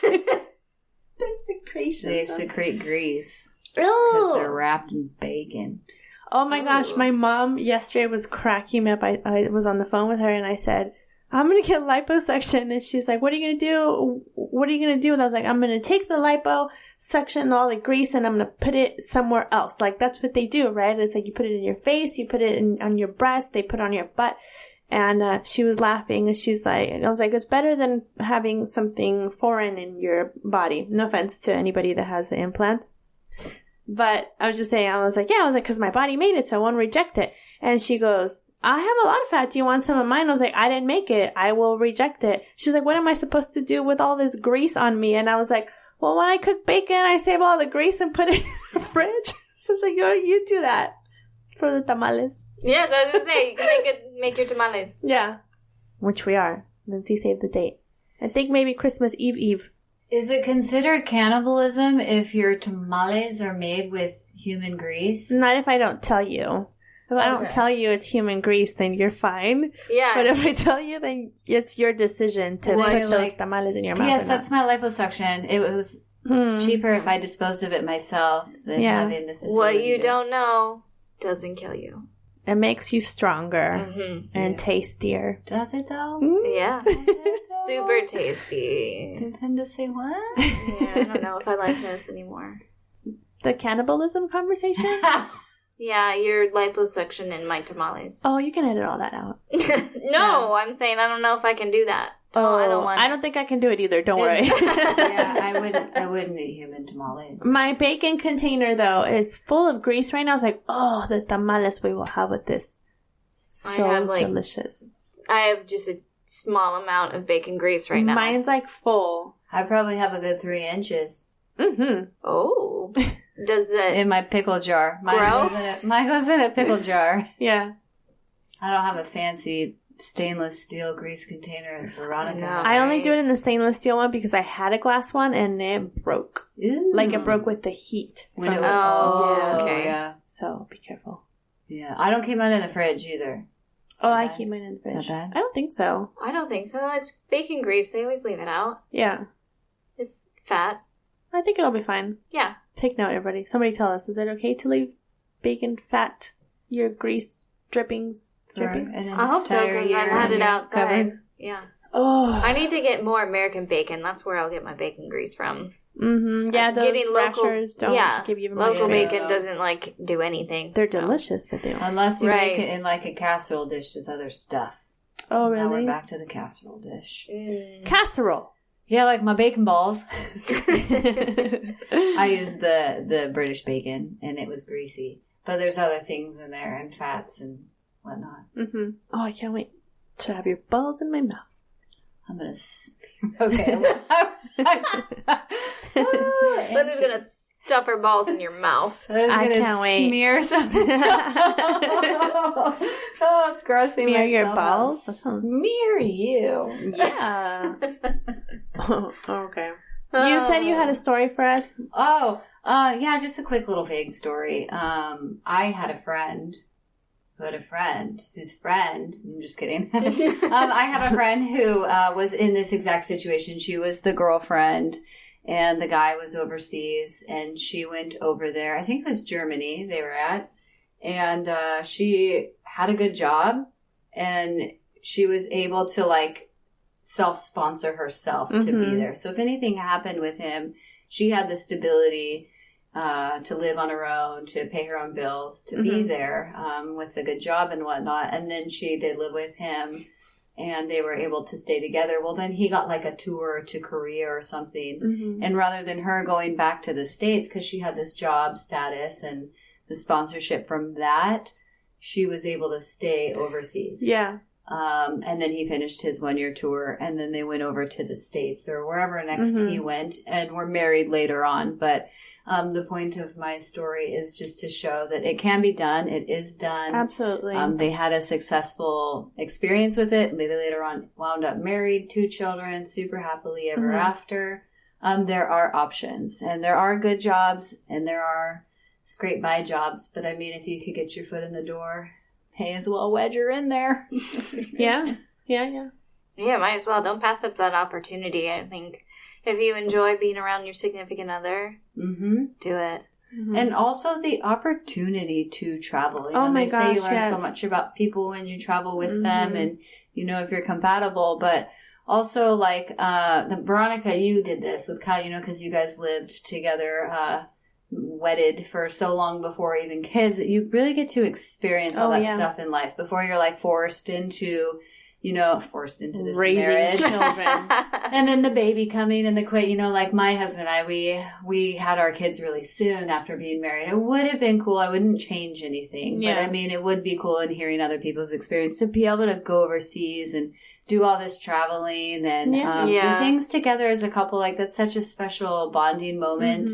Speaker 1: They're secretions.
Speaker 2: They secrete grease because they're wrapped in bacon.
Speaker 1: Oh my gosh, my mom yesterday was cracking me up. I was on the phone with her and I said, I'm going to get liposuction. And she's like, what are you going to do? What are you going to do? And I was like, I'm going to take the liposuction and all the grease and I'm going to put it somewhere else. Like, that's what they do, right? It's like you put it in your face, you put it on your breast, they put it on your butt. And she was laughing and she's like, I was like, it's better than having something foreign in your body. No offense to anybody that has the implants. But I was just saying, I was like, because my body made it, so I won't reject it. And she goes, I have a lot of fat. Do you want some of mine? I was like, I didn't make it. I will reject it. She's like, what am I supposed to do with all this grease on me? And I was like, well, when I cook bacon, I save all the grease and put it in the fridge. So I was like, you do that. It's for the tamales.
Speaker 3: Yes, I was going to say, you can make your tamales.
Speaker 1: Yeah. Which we are. Lindsay saved the date. I think maybe Christmas Eve.
Speaker 2: Is it considered cannibalism if your tamales are made with human grease?
Speaker 1: Not if I don't tell you. If I don't tell you it's human grease, then you're fine.
Speaker 3: Yeah.
Speaker 1: But if I tell you, then it's your decision to put those tamales in your mouth.
Speaker 2: Yes, that's my liposuction. It was cheaper if I disposed of it myself than having the facility.
Speaker 3: What you don't know doesn't kill you.
Speaker 1: It makes you stronger and tastier.
Speaker 2: Does it though?
Speaker 3: Yeah. Super tasty.
Speaker 2: Depend to say what?
Speaker 3: Yeah, I don't know if I like this anymore.
Speaker 1: The cannibalism conversation?
Speaker 3: Yeah, your liposuction and my tamales.
Speaker 1: Oh, you can edit all that out.
Speaker 3: No, I'm saying I don't know if I can do that. Oh, I don't
Speaker 1: think I can do it either. Don't worry.
Speaker 2: Yeah, I wouldn't eat human tamales.
Speaker 1: My bacon container, though, is full of grease right now. It's like, the tamales we will have with this. So delicious.
Speaker 3: I have just a small amount of bacon grease right now.
Speaker 1: Mine's like full.
Speaker 2: I probably have a good 3 inches.
Speaker 1: Mm-hmm.
Speaker 3: Oh. Does it
Speaker 2: in my pickle jar. Mine goes in a pickle jar.
Speaker 1: Yeah.
Speaker 2: I don't have a fancy stainless steel grease container, Veronica.
Speaker 1: I only do it in the stainless steel one because I had a glass one and it broke.
Speaker 2: Ooh.
Speaker 1: Like it broke with the heat.
Speaker 3: Okay.
Speaker 2: Yeah.
Speaker 1: So be careful.
Speaker 2: Yeah, I don't keep mine in the fridge either.
Speaker 1: I keep mine in the fridge.
Speaker 2: Is that bad?
Speaker 1: I don't think so.
Speaker 3: I don't think so. It's bacon grease. They always leave it out.
Speaker 1: Yeah.
Speaker 3: It's fat.
Speaker 1: I think it'll be fine.
Speaker 3: Yeah.
Speaker 1: Take note, everybody. Somebody tell us, is it okay to leave bacon fat, your grease drippings?
Speaker 3: I hope so, because I've had it outside. Covered. Yeah.
Speaker 1: Oh.
Speaker 3: I need to get more American bacon. That's where I'll get my bacon grease from.
Speaker 1: Mm-hmm. Yeah, those rashers don't give you
Speaker 3: local bacon doesn't do anything.
Speaker 1: They're delicious, but they don't.
Speaker 2: Unless you make it in a casserole dish with other stuff.
Speaker 1: Oh, really?
Speaker 2: Now we're back to the casserole dish.
Speaker 1: Casserole.
Speaker 2: Yeah, like my bacon balls. I used the British bacon, and it was greasy. But there's other things in there, and fats and whatnot.
Speaker 1: Mm-hmm. Oh, I can't wait to have your balls in my mouth.
Speaker 2: I'm going to... Okay.
Speaker 3: Linda's going to stuff her balls in your mouth.
Speaker 1: I can't wait.
Speaker 2: Smear something. Oh, it's gross.
Speaker 1: Smear your balls?
Speaker 2: Smear you.
Speaker 1: Yeah. Oh, okay. You said you had a story for us?
Speaker 2: Oh, yeah, just a quick little vague story. I had a friend whose friend, I'm just kidding. I have a friend who was in this exact situation. She was the girlfriend, and the guy was overseas, and she went over there. I think it was Germany they were at, and she had a good job, and she was able to self-sponsor herself to be there. So if anything happened with him, she had the stability to live on her own, to pay her own bills, to be there with a good job and whatnot. And then she did live with him, and they were able to stay together. Well, then he got a tour to Korea or something. And rather than her going back to the States, because she had this job status and the sponsorship from that, she was able to stay overseas.
Speaker 1: Yeah.
Speaker 2: And then he finished his 1-year tour, and then they went over to the States or wherever next he went, and were married later on. But the point of my story is just to show that it can be done. It is done.
Speaker 1: Absolutely.
Speaker 2: They had a successful experience with it. They later on wound up married, 2 children, super happily ever after. There are options, and there are good jobs, and there are scrape by jobs. But I mean, if you could get your foot in the door, may as well wedge her in there.
Speaker 1: Yeah,
Speaker 3: might as well. Don't pass up that opportunity. I think if you enjoy being around your significant other, do it.
Speaker 2: And also the opportunity to travel. They say you learn so much about people when you travel with them, and if you're compatible. But also, Veronica, you did this with Kyle, because you guys lived together, wedded for so long before even kids, that you really get to experience all that stuff in life before you're forced into this
Speaker 1: raising
Speaker 2: marriage.
Speaker 1: children.
Speaker 2: And then the baby coming and the quit, my husband and I, we had our kids really soon after being married. It would have been cool. I wouldn't change anything.
Speaker 1: Yeah.
Speaker 2: But I mean, it would be cool in hearing other people's experience to be able to go overseas and do all this traveling and do things together as a couple. That's such a special bonding moment.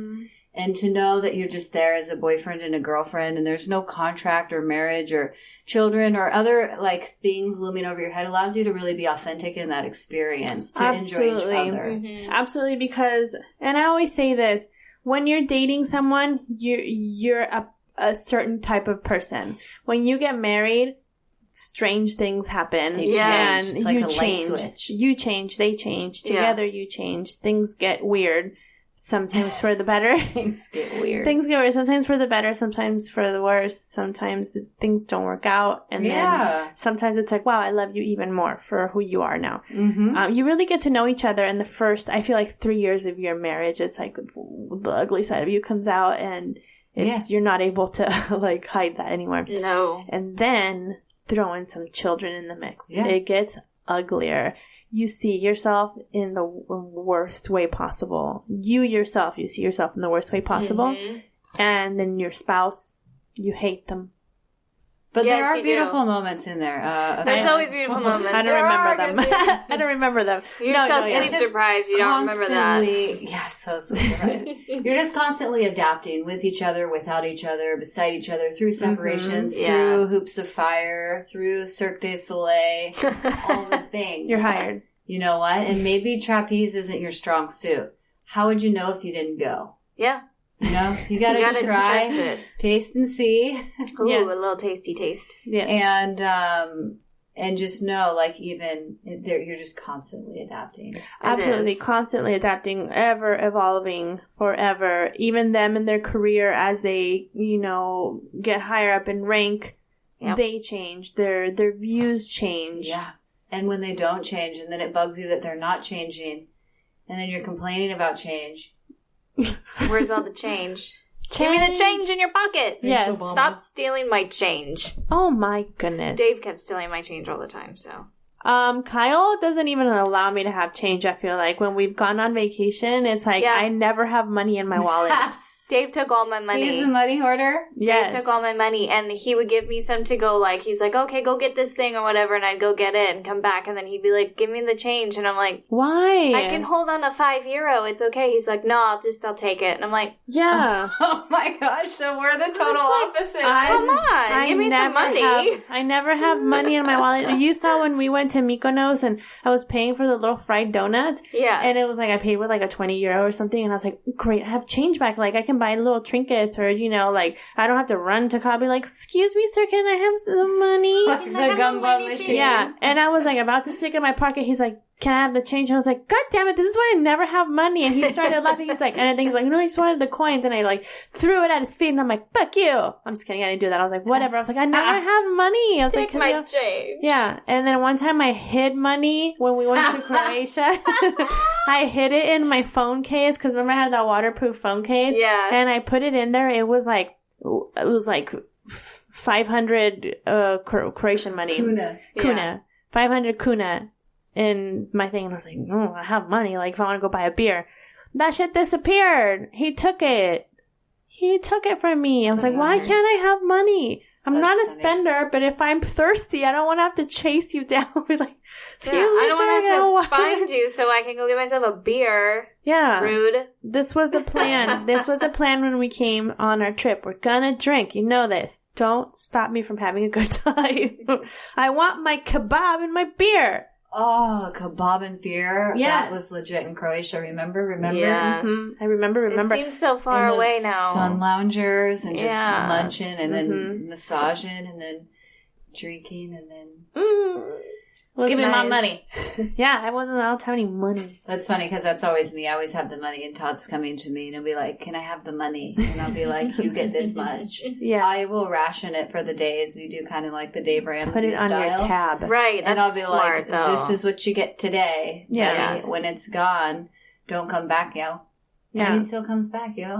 Speaker 2: And to know that you're just there as a boyfriend and a girlfriend, and there's no contract or marriage or children or other things looming over your head, allows you to really be authentic in that experience, to enjoy each other.
Speaker 1: Absolutely, because, and I always say this, when you're dating someone, you're a certain type of person. When you get married, strange things happen. And
Speaker 2: it's like
Speaker 1: you
Speaker 2: a
Speaker 1: change.
Speaker 2: light switch.
Speaker 1: You change, they change. Together you change. Things get weird. Sometimes for the better.
Speaker 2: Things get weird.
Speaker 1: Things get weird. Sometimes for the better, sometimes for the worse. Sometimes things don't work out. And then sometimes it's wow, I love you even more for who you are now. You really get to know each other in the first, I feel 3 years of your marriage. It's the ugly side of you comes out, and you're not able to hide that anymore.
Speaker 3: No.
Speaker 1: And then throw in some children in the mix.
Speaker 2: Yeah.
Speaker 1: It gets uglier. You see yourself in the worst way possible. You see yourself in the worst way possible. And then your spouse, you hate them.
Speaker 2: But
Speaker 3: Yes,
Speaker 2: there are
Speaker 3: you
Speaker 2: beautiful moments in there.
Speaker 3: There's always beautiful moments.
Speaker 1: I don't remember them. I don't remember them.
Speaker 3: You're so sleep deprived. You don't remember that.
Speaker 2: Yeah, so sleep deprived. You're just constantly adapting with each other, without each other, beside each other, through separations, through hoops of fire, through Cirque du Soleil, all the things.
Speaker 1: You're hired.
Speaker 2: You know what? And maybe trapeze isn't your strong suit. How would you know if you didn't go?
Speaker 3: Yeah.
Speaker 2: You know, you gotta try,
Speaker 3: test it.
Speaker 2: taste and see.
Speaker 3: Ooh, a little tasty taste.
Speaker 1: Yeah.
Speaker 2: And just know, like, even there, you're just constantly adapting.
Speaker 1: Absolutely, constantly adapting, ever evolving, forever. Even them in their career, as they, get higher up in rank, they change. Their views change.
Speaker 2: Yeah. And when they don't change, and then it bugs you that they're not changing, and then you're complaining about change.
Speaker 3: Where's all the change? Give me the change in your pocket.
Speaker 1: Yes.
Speaker 3: Stop stealing my change.
Speaker 1: Oh my goodness.
Speaker 3: Dave kept stealing my change all the time, so.
Speaker 1: Kyle doesn't even allow me to have change, I feel like. When we've gone on vacation, it's like I never have money in my wallet.
Speaker 3: Dave took all my money.
Speaker 2: He's a money hoarder?
Speaker 1: Yes.
Speaker 3: Dave took all my money, and he would give me some to go, like, he's like, okay, go get this thing or whatever, and I'd go get it and come back, and then he'd be like, give me the change, and I'm like,
Speaker 1: why?
Speaker 3: I can hold on to €5. It's okay. He's like, no, I'll take it. And I'm like,
Speaker 1: yeah.
Speaker 2: Oh my gosh, so we're the total opposite.
Speaker 3: Come on, give me some money.
Speaker 1: I never have money in my wallet. You saw when we went to Mykonos, and I was paying for the little fried donuts.
Speaker 3: Yeah.
Speaker 1: And it was like, I paid with like a €20 or something, and I was like, great, I have change back. Like, I can buy little trinkets, or, like, I don't have to run to copy, like, excuse me, sir, can I have some money?
Speaker 2: Like the gumball machine.
Speaker 1: Yeah. And I was like about to stick in my pocket. He's like, can I have the change? I was like, God damn it, this is why I never have money. And he started laughing. He's like, and I think he's like, no, I just wanted the coins. And I like threw it at his feet, and I'm like, fuck you. I'm just kidding. I didn't do that. I was like, whatever. I was like, I never have money. I was
Speaker 3: Take
Speaker 1: like,
Speaker 3: my change.
Speaker 1: Yeah. And then one time I hid money when we went to Croatia. I hid it in my phone case, because remember I had that waterproof phone case?
Speaker 3: Yeah.
Speaker 1: And I put it in there. It was like 500 Croatian money.
Speaker 2: Kuna.
Speaker 1: Yeah. 500 kuna in my thing. And I was like, oh, I have money. Like, if I want to go buy a beer. That shit disappeared. He took it. He took it from me. I was like, why can't I have money? I'm not a spender, but if I'm thirsty, I don't want to have to chase you down. Like, excuse me,
Speaker 3: I don't
Speaker 1: want
Speaker 3: want to find you so I can go get myself a beer.
Speaker 1: Yeah.
Speaker 3: Rude.
Speaker 1: This was the plan. This was the plan when we came on our trip. We're gonna drink. You know this. Don't stop me from having a good time. I want my kebab and my beer.
Speaker 2: Oh, kebab and beer.
Speaker 1: Yes.
Speaker 2: That was legit in Croatia. Remember?
Speaker 3: Yes.
Speaker 1: Mm-hmm. I remember.
Speaker 3: It seems so far away now.
Speaker 2: Sun loungers and just lunching and then massaging and then drinking and then... Give me my money.
Speaker 1: Yeah, I wasn't allowed to have any money.
Speaker 2: That's funny, because that's always me. I always have the money, and Todd's coming to me and he'll be like, can I have the money? And I'll be like, you get this much.
Speaker 1: Yeah.
Speaker 2: I will ration it for the days. We do kind of like the Dave Ramsey
Speaker 1: Put it on
Speaker 2: style.
Speaker 1: your tab.
Speaker 3: Right, that's
Speaker 2: and I'll be
Speaker 3: smart,
Speaker 2: like,
Speaker 3: though.
Speaker 2: this is what you get today.
Speaker 1: Yeah.
Speaker 2: Buddy. When it's gone, don't come back, yo.
Speaker 1: Yeah.
Speaker 2: And he still comes back, yo.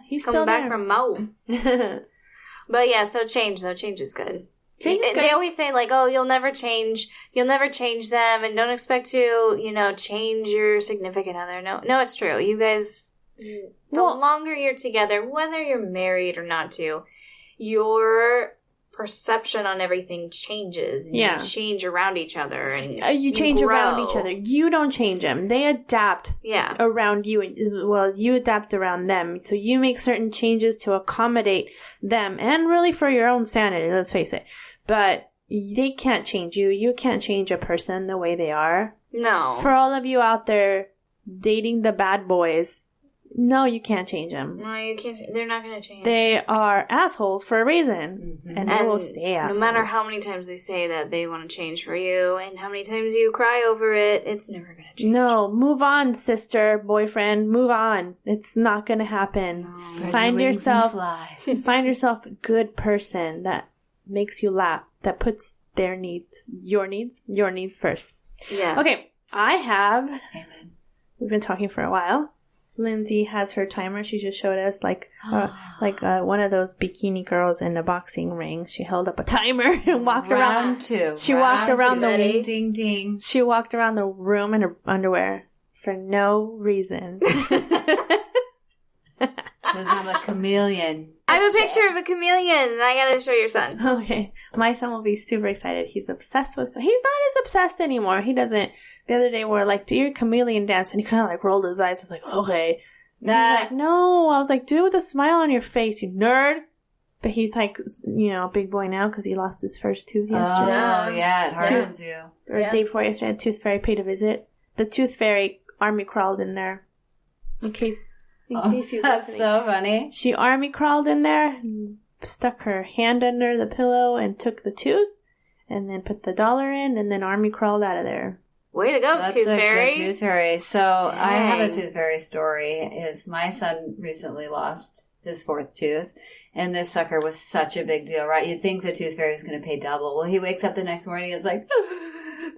Speaker 1: He's
Speaker 3: Come
Speaker 1: still
Speaker 3: back
Speaker 1: there.
Speaker 3: from Mo. But yeah, so change is good.
Speaker 1: They
Speaker 3: always say, like, oh, you'll never change them, and don't expect to, change your significant other. No, it's true. You guys, the longer you're together, whether you're married or not your perception on everything changes. And you change around each other. And
Speaker 1: you change around each other. You don't change them. They adapt around you as well as you adapt around them. So you make certain changes to accommodate them, and really for your own sanity, let's face it. But they can't change you. You can't change a person the way they are.
Speaker 3: No.
Speaker 1: For all of you out there dating the bad boys, no, you can't change them.
Speaker 3: No, you can't. They're not going to change.
Speaker 1: They are assholes for a reason. Mm-hmm. And they will stay assholes.
Speaker 3: No matter how many times they say that they want to change for you and how many times you cry over it, it's never going to change.
Speaker 1: No, move on, sister, boyfriend, move on. It's not going to happen.
Speaker 2: No.
Speaker 1: Find yourself a good person that makes you laugh, that puts your needs first.
Speaker 3: Yeah.
Speaker 1: Okay, we've been talking for a while. Lindsay has her timer. She just showed us like one of those bikini girls in a boxing ring. She held up a timer and walked around. She walked around the
Speaker 2: ding ding.
Speaker 1: She walked around the room in her underwear for no reason.
Speaker 2: Because I'm a chameleon.
Speaker 3: I have a picture of a chameleon, and I gotta show your son.
Speaker 1: Okay. My son will be super excited. He's obsessed with... He's not as obsessed anymore. He doesn't... The other day, we're like, do your chameleon dance. And he kind of like rolled his eyes. I was like, okay. He's like, no. I was like, do it with a smile on your face, you nerd. But he's like, you know, a big boy now because he lost his first tooth yesterday.
Speaker 2: Oh, yeah. It hardens you.
Speaker 1: Or the day before yesterday, the tooth fairy paid a visit. The tooth fairy army crawled in there. In case he's
Speaker 2: that's
Speaker 1: listening.
Speaker 2: so funny.
Speaker 1: She army crawled in there, and stuck her hand under the pillow and took the tooth, and then put the dollar in, and then army crawled out of there.
Speaker 3: Way to go,
Speaker 2: That's
Speaker 3: Tooth
Speaker 2: a
Speaker 3: Fairy.
Speaker 2: good Tooth Fairy. So I have a
Speaker 3: Dang.
Speaker 2: Tooth Fairy story. My son recently lost his 4th tooth, and this sucker was such a big deal, right? You'd think the Tooth Fairy was going to pay double. Well, he wakes up the next morning and is like,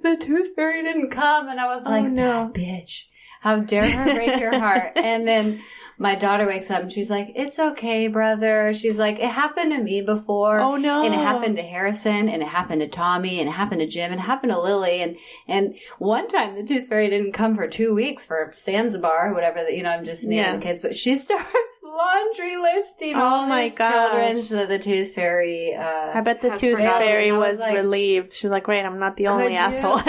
Speaker 2: the Tooth Fairy didn't come. And I was like,
Speaker 1: no.
Speaker 2: that bitch. How dare her break your heart? And then my daughter wakes up and she's like, it's okay, brother. She's like, it happened to me before.
Speaker 1: Oh, no.
Speaker 2: And it happened to Harrison, and it happened to Tommy, and it happened to Jim, and it happened to Lily. And one time the Tooth Fairy didn't come for 2 weeks for Zanzibar, whatever, I'm just naming the kids. But she starts laundry listing all
Speaker 1: my
Speaker 2: these
Speaker 1: gosh.
Speaker 2: children so that the Tooth Fairy
Speaker 1: I bet the
Speaker 3: has
Speaker 1: tooth
Speaker 3: forgotten.
Speaker 1: fairy
Speaker 2: I was
Speaker 1: was
Speaker 2: like,
Speaker 1: relieved. She's like, wait, I'm not the only asshole.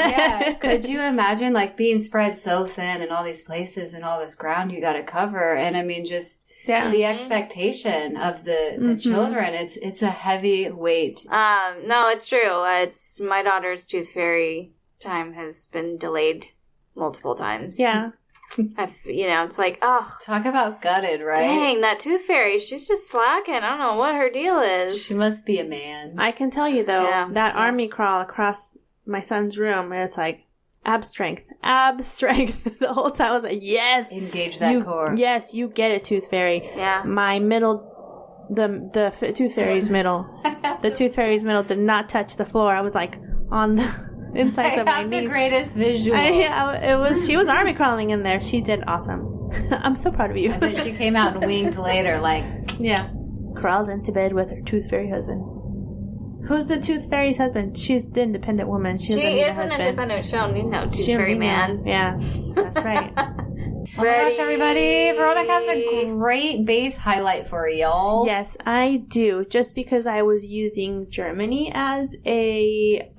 Speaker 2: Could you imagine like being spread so thin in all these places and all this ground you got to cover? And I mean, just the expectation of the children, it's a heavy weight.
Speaker 3: No, it's true. It's my daughter's Tooth Fairy time has been delayed multiple times.
Speaker 1: Yeah.
Speaker 3: It's like, oh,
Speaker 2: Talk about gutted, right?
Speaker 3: dang, that Tooth Fairy, she's just slacking. I don't know what her deal is.
Speaker 2: She must be a man.
Speaker 1: I can tell you, though, that army crawl across my son's room, it's like, ab strength. The whole time I was like, yes.
Speaker 2: Engage that core.
Speaker 1: Yes, you get it, Tooth Fairy.
Speaker 3: Yeah.
Speaker 1: My middle, the Tooth Fairy's middle, the Tooth Fairy's middle did not touch the floor. I was like on the insides of my knees.
Speaker 2: The greatest visual.
Speaker 1: She was army crawling in there. She did awesome. I'm so proud of you.
Speaker 2: I bet she came out and winked later, like.
Speaker 1: Yeah. Crawled into bed with her Tooth Fairy husband. Who's the Tooth Fairy's husband? She's the independent woman. She doesn't need a
Speaker 3: is
Speaker 1: husband.
Speaker 3: an independent. She don't need no Tooth
Speaker 1: She don't
Speaker 3: Fairy
Speaker 1: need
Speaker 3: man.
Speaker 1: Yeah, that's right.
Speaker 2: Oh my gosh, everybody. Veronica has a great base highlight for y'all.
Speaker 1: Yes, I do. Just because I was using Germany as a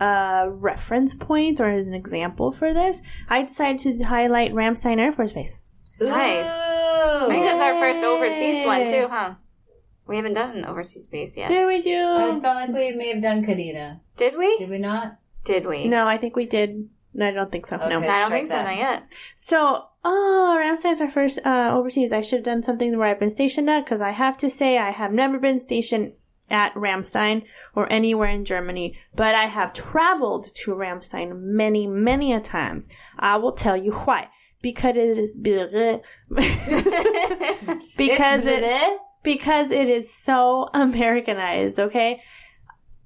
Speaker 1: reference point or as an example for this, I decided to highlight Ramstein Air Force Base.
Speaker 3: Nice. I think that's our first overseas one, too, huh? We haven't done an overseas base yet.
Speaker 1: Did we do?
Speaker 2: I felt like we may have done Kadena.
Speaker 3: Did we?
Speaker 2: Did we not?
Speaker 3: Did we?
Speaker 1: No, I think we did. No, I don't think so.
Speaker 2: Okay.
Speaker 1: No.
Speaker 3: I don't think so, not yet.
Speaker 1: So, Ramstein's our first overseas. I should have done something where I've been stationed at, because I have to say I have never been stationed at Ramstein or anywhere in Germany, but I have traveled to Ramstein many, many a times. I will tell you why. Because it is because it is so Americanized, okay?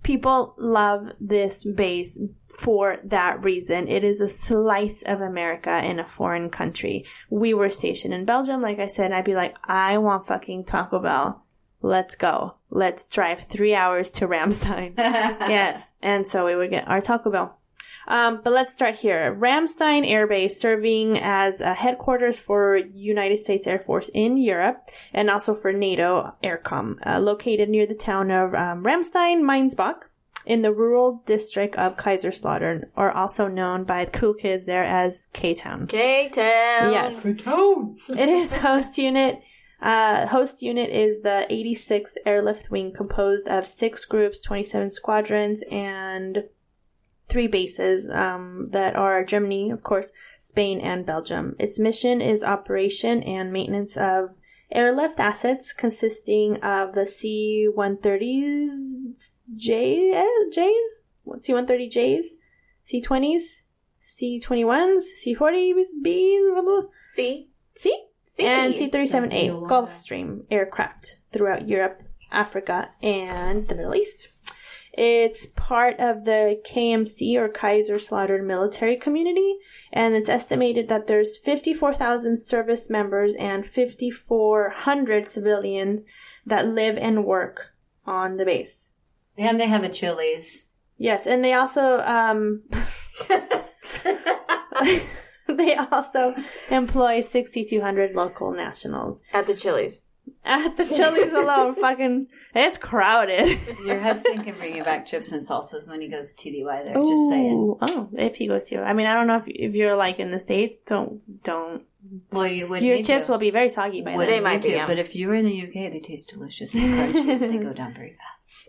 Speaker 1: People love this base for that reason. It is a slice of America in a foreign country. We were stationed in Belgium. Like I said, I'd be like, I want fucking Taco Bell. Let's go. Let's drive 3 hours to Ramstein. Yes. And so we would get our Taco Bell. But let's start here. Ramstein Air Base, serving as a headquarters for United States Air Force in Europe and also for NATO Aircom, located near the town of Ramstein-Mainzbach in the rural district of Kaiserslautern, or also known by the cool kids there as K-Town.
Speaker 3: K-Town.
Speaker 1: Yes.
Speaker 2: K-Town.
Speaker 1: It is host unit. Host unit is the 86th Airlift Wing, composed of 6 groups, 27 squadrons, and 3 bases that are Germany, of course, Spain, and Belgium. Its mission is operation and maintenance of airlift assets consisting of the C-130Js, C-130Js, C-20s, C-21s, C-40Bs,
Speaker 3: C,
Speaker 1: and C-37A Gulfstream aircraft throughout Europe, Africa, and the Middle East. It's part of the KMC, or Kaiserslautern military community, and it's estimated that there's 54,000 service members and 5,400 civilians that live and work on the base.
Speaker 2: And they have a Chili's.
Speaker 1: Yes, and they also they also employ 6,200 local nationals.
Speaker 3: at the Chili's.
Speaker 1: At the Chili's alone, fucking, it's crowded.
Speaker 2: Your husband can bring you back chips and salsas when he goes TDY there. Just saying.
Speaker 1: Oh, if he goes to. I mean, I don't know if you're like in the States. Don't.
Speaker 2: Well, you would.
Speaker 1: Your chips will be very soggy by then.
Speaker 2: They might be, but if you were in the UK, they taste delicious and crunchy. They go down very fast.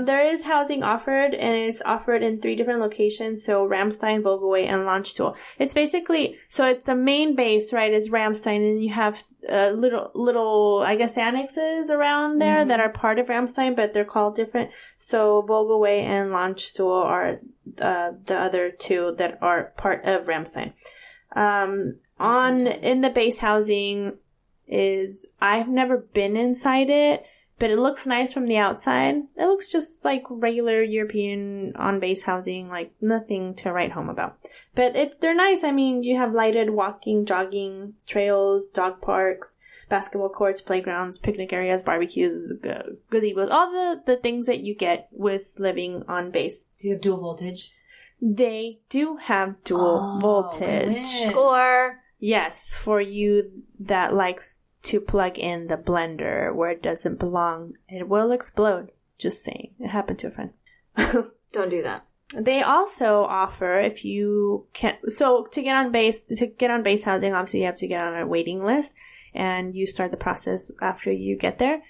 Speaker 1: There is housing offered, and it's offered in 3 different locations. So Ramstein, Vogelway, and Landstuhl. It's basically it's the main base, right? Is Ramstein, and you have little I guess annexes around there that are part of Ramstein, but they're called different. So Vogelway and Landstuhl are the other 2 that are part of Ramstein. In the base housing is, I've never been inside it, but it looks nice from the outside. It looks just like regular European on-base housing, like nothing to write home about. But they're nice. I mean, you have lighted walking, jogging trails, dog parks, basketball courts, playgrounds, picnic areas, barbecues, gazebos, all the things that you get with living on base.
Speaker 2: Do you have dual voltage?
Speaker 1: They do have dual voltage.
Speaker 2: Man.
Speaker 3: Score.
Speaker 1: Yes, for you that likes to plug in the blender where it doesn't belong. It will explode. Just saying. It happened to a friend.
Speaker 3: Don't do that.
Speaker 1: They also offer, if you can, so to get on base housing, obviously you have to get on a waiting list, and you start the process after you get there,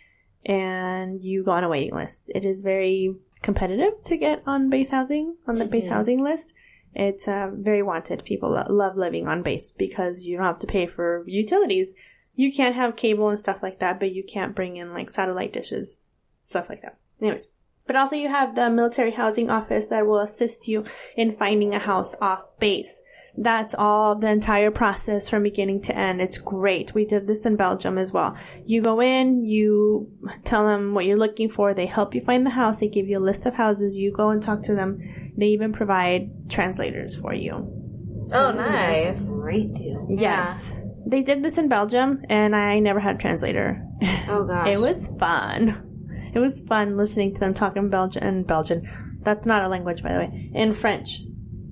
Speaker 1: and you go on a waiting list. It is very competitive to get on base housing, on the base housing list. It's very wanted. People love living on base because you don't have to pay for utilities. You can't have cable and stuff like that, but you can't bring in like satellite dishes, stuff like that. Anyways, but also you have the military housing office that will assist you in finding a house off base. That's all, the entire process from beginning to end. It's great. We did this in Belgium as well. You go in, you tell them what you're looking for. They help you find the house. They give you a list of houses. You go and talk to them. They even provide translators for you.
Speaker 3: So nice.
Speaker 2: That's a great deal.
Speaker 1: Yes. Yeah. They did this in Belgium, and I never had a translator.
Speaker 3: Oh, gosh.
Speaker 1: It was fun. It was fun listening to them talk in Belgian. That's not a language, by the way. In French.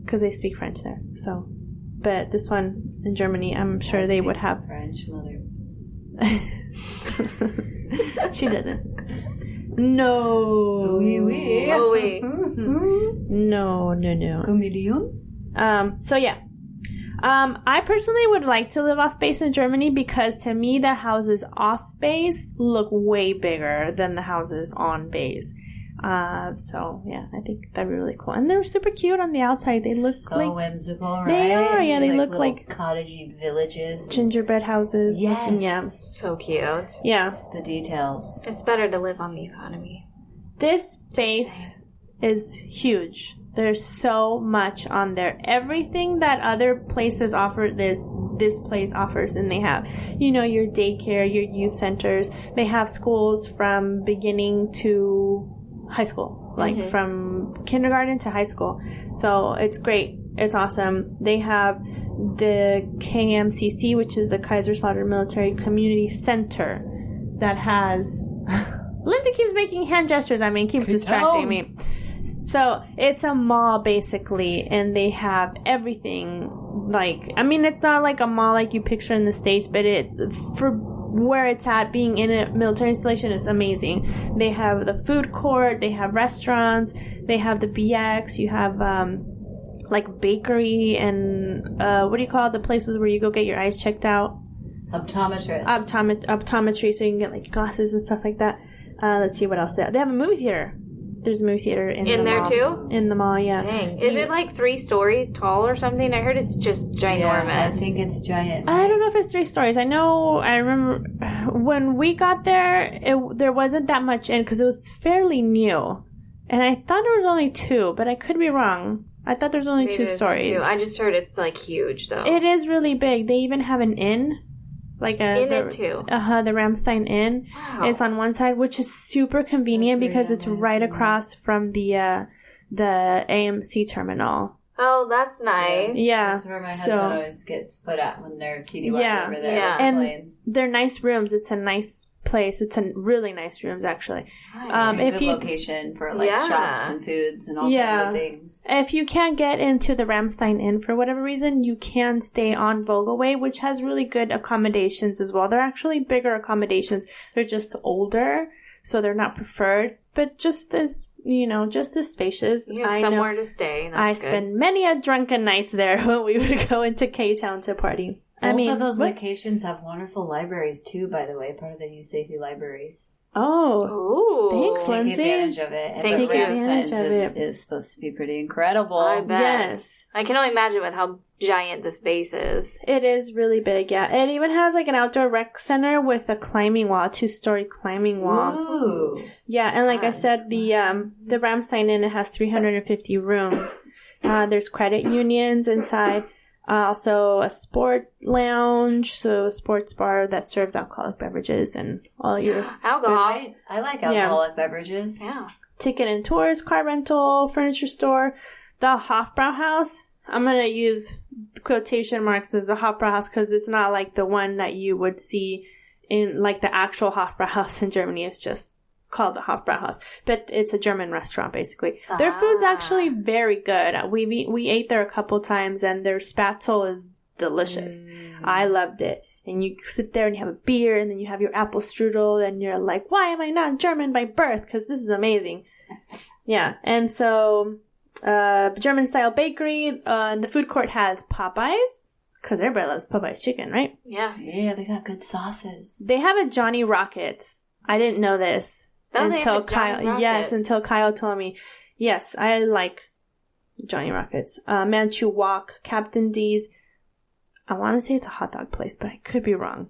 Speaker 1: Because they speak French there. So, but this one in Germany, I'm sure they would have
Speaker 2: French, mother.
Speaker 1: She doesn't. No.
Speaker 2: Oui, oui.
Speaker 3: Oh, oui.
Speaker 1: No.
Speaker 2: Chameleon.
Speaker 1: So yeah. I personally would like to live off base in Germany because to me the houses off base look way bigger than the houses on base. So yeah, I think that'd be really cool. And they're super cute on the outside. They look
Speaker 2: so
Speaker 1: like
Speaker 2: whimsical, right?
Speaker 1: They are, yeah, they look like
Speaker 2: cottagey villages.
Speaker 1: Gingerbread houses.
Speaker 2: Yes.
Speaker 1: Yeah.
Speaker 3: So cute.
Speaker 1: Yeah.
Speaker 2: It's the details.
Speaker 3: It's better to live on the economy.
Speaker 1: This base is huge. There's so much on there. Everything that other places offer, this place offers, and they have, your daycare, your youth centers. They have schools from beginning to high school, like from kindergarten to high school. So it's great. It's awesome. They have the KMCC, which is the Kaiserslautern Military Community Center, that has... Lindsay keeps making hand gestures. Keeps distracting me. So it's a mall basically, and they have everything. It's not like a mall like you picture in the States, but for where it's at, being in a military installation, it's amazing. They have the food court, they have restaurants, they have the BX, you have bakery, and what do you call it? The places where you go get your eyes checked out?
Speaker 2: Optometrist.
Speaker 1: Optometry, so you can get glasses and stuff like that. Let's see what else they have. They have a movie theater. There's a movie theater in the
Speaker 3: there
Speaker 1: mall.
Speaker 3: too?
Speaker 1: In the mall, yeah.
Speaker 3: Dang. Is it 3 stories tall or something? I heard it's just ginormous.
Speaker 2: Yeah, I think it's giant.
Speaker 1: I don't know if it's 3 stories. I remember when we got there, there wasn't that much in because it was fairly new. And I thought there was only 2, but I could be wrong. I thought there was only 2 stories.
Speaker 3: I just heard it's huge though.
Speaker 1: It is really big. They even have an inn.
Speaker 3: It too.
Speaker 1: The Ramstein Inn.
Speaker 3: Wow.
Speaker 1: It's on one side, which is super convenient because it's right across from the AMC terminal.
Speaker 3: Oh, that's nice.
Speaker 1: Yeah.
Speaker 2: That's where my husband always gets put at when they're TDY over there.
Speaker 1: Yeah. And they're nice rooms. It's a nice place. It's a really nice rooms, actually.
Speaker 2: If good location for shops and foods and all kinds of things.
Speaker 1: If you can't get into the Ramstein Inn for whatever reason, you can stay on Vogelway, which has really good accommodations as well. They're actually bigger accommodations. They're just older, so they're not preferred, but just as spacious.
Speaker 3: You have somewhere to stay.
Speaker 1: I spent many a drunken nights there when we would go into K-Town to party.
Speaker 2: Both of those locations have wonderful libraries too, by the way, part of the USAFE libraries.
Speaker 1: Oh, thanks, Lindsay.
Speaker 2: Take advantage of it. And the Ramstein is supposed to be pretty incredible.
Speaker 3: I bet.
Speaker 1: Yes.
Speaker 3: I can only imagine with how giant this base is.
Speaker 1: It is really big, yeah. It even has like an outdoor rec center with a climbing wall, 2-story climbing wall.
Speaker 2: Ooh.
Speaker 1: Yeah, and like I said, the Ramstein Inn, it has 350 rooms. There's credit unions inside. Also a sport lounge, so a sports bar that serves alcoholic beverages and all your...
Speaker 3: Alcohol.
Speaker 2: I like alcoholic beverages.
Speaker 3: Yeah.
Speaker 1: Ticket and tours, car rental, furniture store. The Hofbrauhaus, I'm going to use quotation marks as the Hofbrauhaus because it's not like the one that you would see in like the actual Hofbrauhaus in Germany. It's just called the Hofbrauhaus, but it's a German restaurant basically. Their food's actually very good. We ate there a couple times and their spatzel is delicious. I loved it. And you sit there and you have a beer and then you have your apple strudel and you're like, why am I not German by birth? Because this is amazing. Yeah. And so German style bakery. The food court has Popeyes because everybody loves Popeyes chicken, right?
Speaker 3: Yeah.
Speaker 2: Yeah, they got good sauces.
Speaker 1: They have a Johnny Rockets. I didn't know this. Until Kyle told me. Yes, I like Johnny Rockets. Manchu Walk, Captain D's. I want to say it's a hot dog place, but I could be wrong.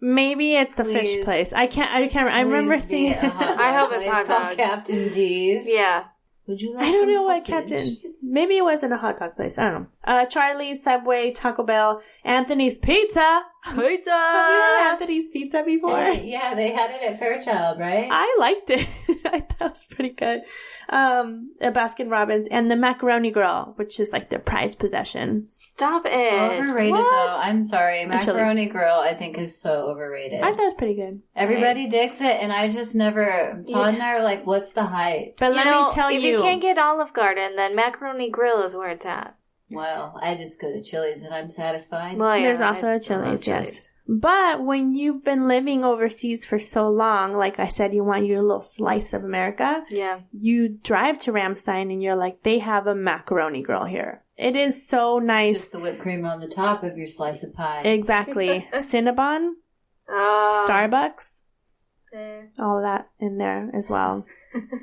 Speaker 1: Maybe it's the fish place. I can't. I remember seeing.
Speaker 3: I hope it's hot dog.
Speaker 2: Captain D's.
Speaker 3: Yeah.
Speaker 2: Would you like
Speaker 1: I don't
Speaker 2: some
Speaker 1: know
Speaker 2: sausage?
Speaker 1: what Captain. Maybe it wasn't a hot dog place. I don't know. Charlie's, Subway, Taco Bell, Anthony's Pizza. Have you had Anthony's Pizza before?
Speaker 2: Yeah, they had it at Fairchild, right?
Speaker 1: I liked it. I thought it was pretty good. A Baskin Robbins and the Macaroni Grill, which is like their prized possession.
Speaker 3: Stop it.
Speaker 2: Overrated though. I'm sorry. Macaroni Grill I think is so overrated.
Speaker 1: I thought it was pretty good.
Speaker 2: Everybody digs it and I just never Todd and I are like, what's the hype?
Speaker 1: But let me tell you,
Speaker 3: if you can't get Olive Garden, then Macaroni Grill is where it's at.
Speaker 2: Well, I just go to Chili's and I'm satisfied.
Speaker 1: Well, yeah, there's also a Chili's, yes. But when you've been living overseas for so long, like I said, you want your little slice of America.
Speaker 3: Yeah.
Speaker 1: You drive to Ramstein and you're like, they have a macaroni grill here. It is so nice.
Speaker 2: It's just the whipped cream on the top of your slice of pie.
Speaker 1: Exactly. Cinnabon, Starbucks, all of that in there as well.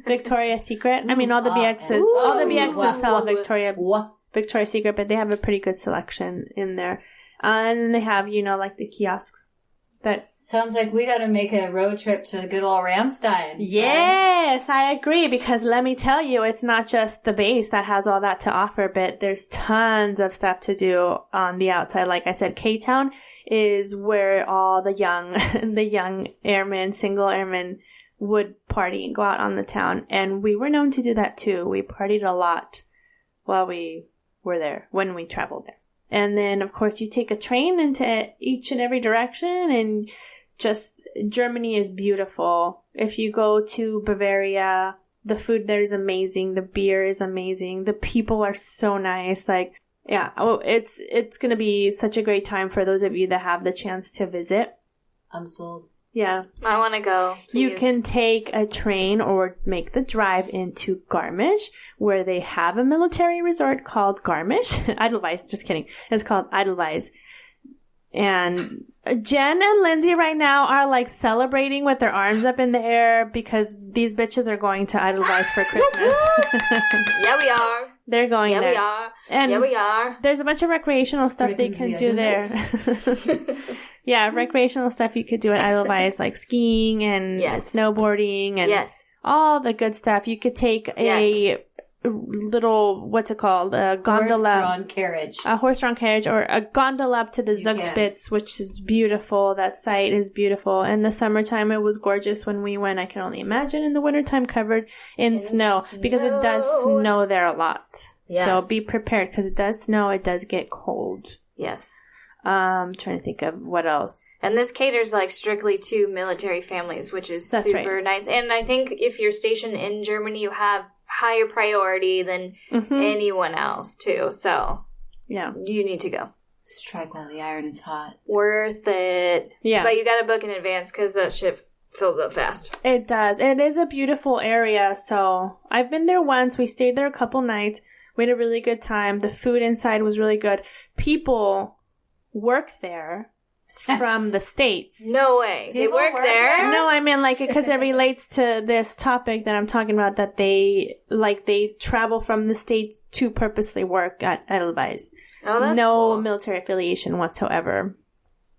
Speaker 1: Victoria's Secret. I mean, all the BXs sell Victoria's Secret, but they have a pretty good selection in there. And then they have, like the kiosks. That
Speaker 2: sounds like we got to make a road trip to good old Ramstein.
Speaker 1: Yes, I agree. Because let me tell you, it's not just the base that has all that to offer, but there's tons of stuff to do on the outside. Like I said, K-Town is where all the young airmen, single airmen would party and go out on the town. And we were known to do that too. We partied a lot while we were there, when we traveled there. And then, of course, you take a train into each and every direction, and just Germany is beautiful. If you go to Bavaria, the food there is amazing. The beer is amazing. The people are so nice. It's going to be such a great time for those of you that have the chance to visit.
Speaker 2: I'm sold.
Speaker 1: Yeah.
Speaker 3: I want to go. Please.
Speaker 1: You can take a train or make the drive into Garmisch, where they have a military resort called Garmisch. Edelweiss, just kidding. It's called Edelweiss. And Jen and Lindsay right now are like celebrating with their arms up in the air because these bitches are going to Edelweiss for Christmas.
Speaker 3: Yeah, we are.
Speaker 1: They're going there.
Speaker 3: Yeah, we are.
Speaker 1: And
Speaker 3: yeah, we are.
Speaker 1: There's a bunch of recreational stuff they can do there. Yeah, recreational stuff you could do at Edelweiss, like skiing and snowboarding and all the good stuff. You could take a little, what's it called? A gondola.
Speaker 2: Horse-drawn carriage.
Speaker 1: A horse-drawn carriage or a gondola up to the Zugspitze, which is beautiful. That site is beautiful. In the summertime, it was gorgeous when we went. I can only imagine in the wintertime covered in snow because it does snow there a lot. Yes. So be prepared because it does snow. It does get cold.
Speaker 3: Yes.
Speaker 1: Trying to think of what else.
Speaker 3: And this caters like strictly to military families, which is super nice. And I think if you're stationed in Germany, you have higher priority than anyone else too. So
Speaker 1: yeah,
Speaker 3: you need to go.
Speaker 2: Strike while the iron is hot.
Speaker 3: Worth it.
Speaker 1: Yeah.
Speaker 3: But you got to book in advance because that ship fills up fast.
Speaker 1: It does. It is a beautiful area. So I've been there once. We stayed there a couple nights. We had a really good time. The food inside was really good. People work there from the States.
Speaker 3: No way. They work there?
Speaker 1: No, I mean, like, because it relates to this topic that I'm talking about, that they travel from the States to purposely work at Edelweiss.
Speaker 3: Oh, that's
Speaker 1: no
Speaker 3: cool.
Speaker 1: military affiliation whatsoever.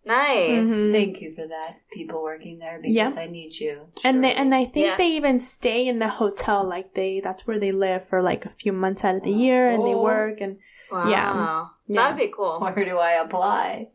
Speaker 3: Nice.
Speaker 2: Thank you for that, people working there, because I need you.
Speaker 1: And I think they even stay in the hotel, like that's where they live for like a few months out of the year, and they work and
Speaker 3: wow. That'd be cool.
Speaker 2: Where do I apply?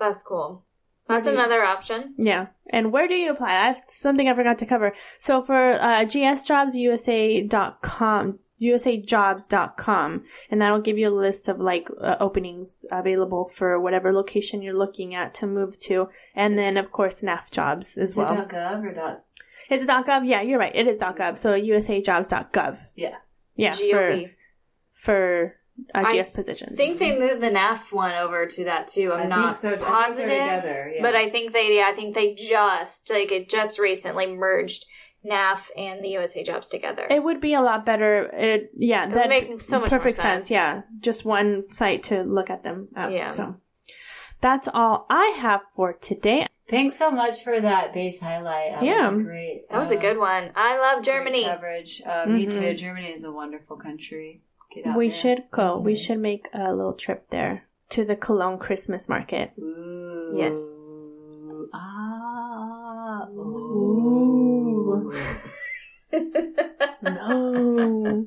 Speaker 3: That's cool. That's another option.
Speaker 1: Yeah. And where do you apply? That's something I forgot to cover. So for GS Jobs, USA.com, usajobs.com, and that'll give you a list of like openings available for whatever location you're looking at to move to. And then, of course, NAF Jobs as well.
Speaker 2: Is it .gov or .?
Speaker 1: It's .gov? Yeah, you're right. It is .gov. So usajobs.gov.
Speaker 2: Yeah.
Speaker 1: Yeah.
Speaker 3: GOV.
Speaker 1: For GS positions.
Speaker 3: I think they moved the NAF one over to that too. I'm not positive,
Speaker 2: I think they're together,
Speaker 3: but I think they just it just recently merged NAF and the USA Jobs together.
Speaker 1: It would be a lot better. That
Speaker 3: would make so much
Speaker 1: perfect
Speaker 3: more sense.
Speaker 1: Yeah, just one site to look at them up.
Speaker 3: Yeah.
Speaker 1: So that's all I have for today.
Speaker 2: Thanks so much for that base highlight. That was great.
Speaker 3: That was a good one. I love Germany.
Speaker 2: Coverage. Me too. Germany is a wonderful country.
Speaker 1: We should go. We should make a little trip there to the Cologne Christmas market.
Speaker 2: Ooh.
Speaker 3: Yes.
Speaker 1: Ooh. No.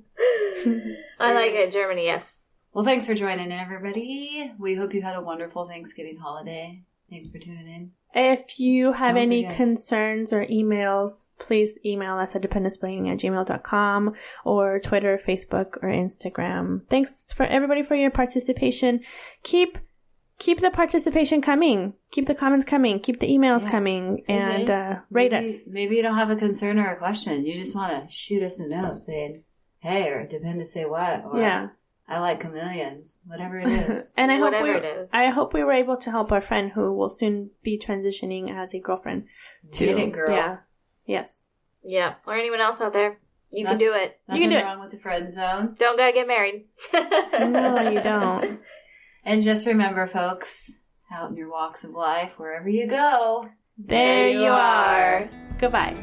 Speaker 3: I like it. Germany, yes.
Speaker 2: Well, thanks for joining in, everybody. We hope you had a wonderful Thanksgiving holiday. Thanks for tuning in.
Speaker 1: If you have any concerns or emails, please email us at dependenceblinging@gmail.com or Twitter, Facebook, or Instagram. Thanks for everybody for your participation. Keep the participation coming. Keep the comments coming. Keep the emails coming. And rate us.
Speaker 2: Maybe you don't have a concern or a question. You just want to shoot us a note saying, hey, or depend to say what. Or, I like chameleons. Whatever it is.
Speaker 1: And I hope we were able to help our friend who will soon be transitioning as a girlfriend.
Speaker 2: Get it, girl.
Speaker 1: Yeah. Yes.
Speaker 3: Yeah. Or anyone else out there. You can do it.
Speaker 2: Nothing wrong with the friend zone.
Speaker 3: Don't gotta get married.
Speaker 1: No, you don't.
Speaker 2: And just remember, folks, out in your walks of life, wherever you go,
Speaker 1: there you are. Goodbye.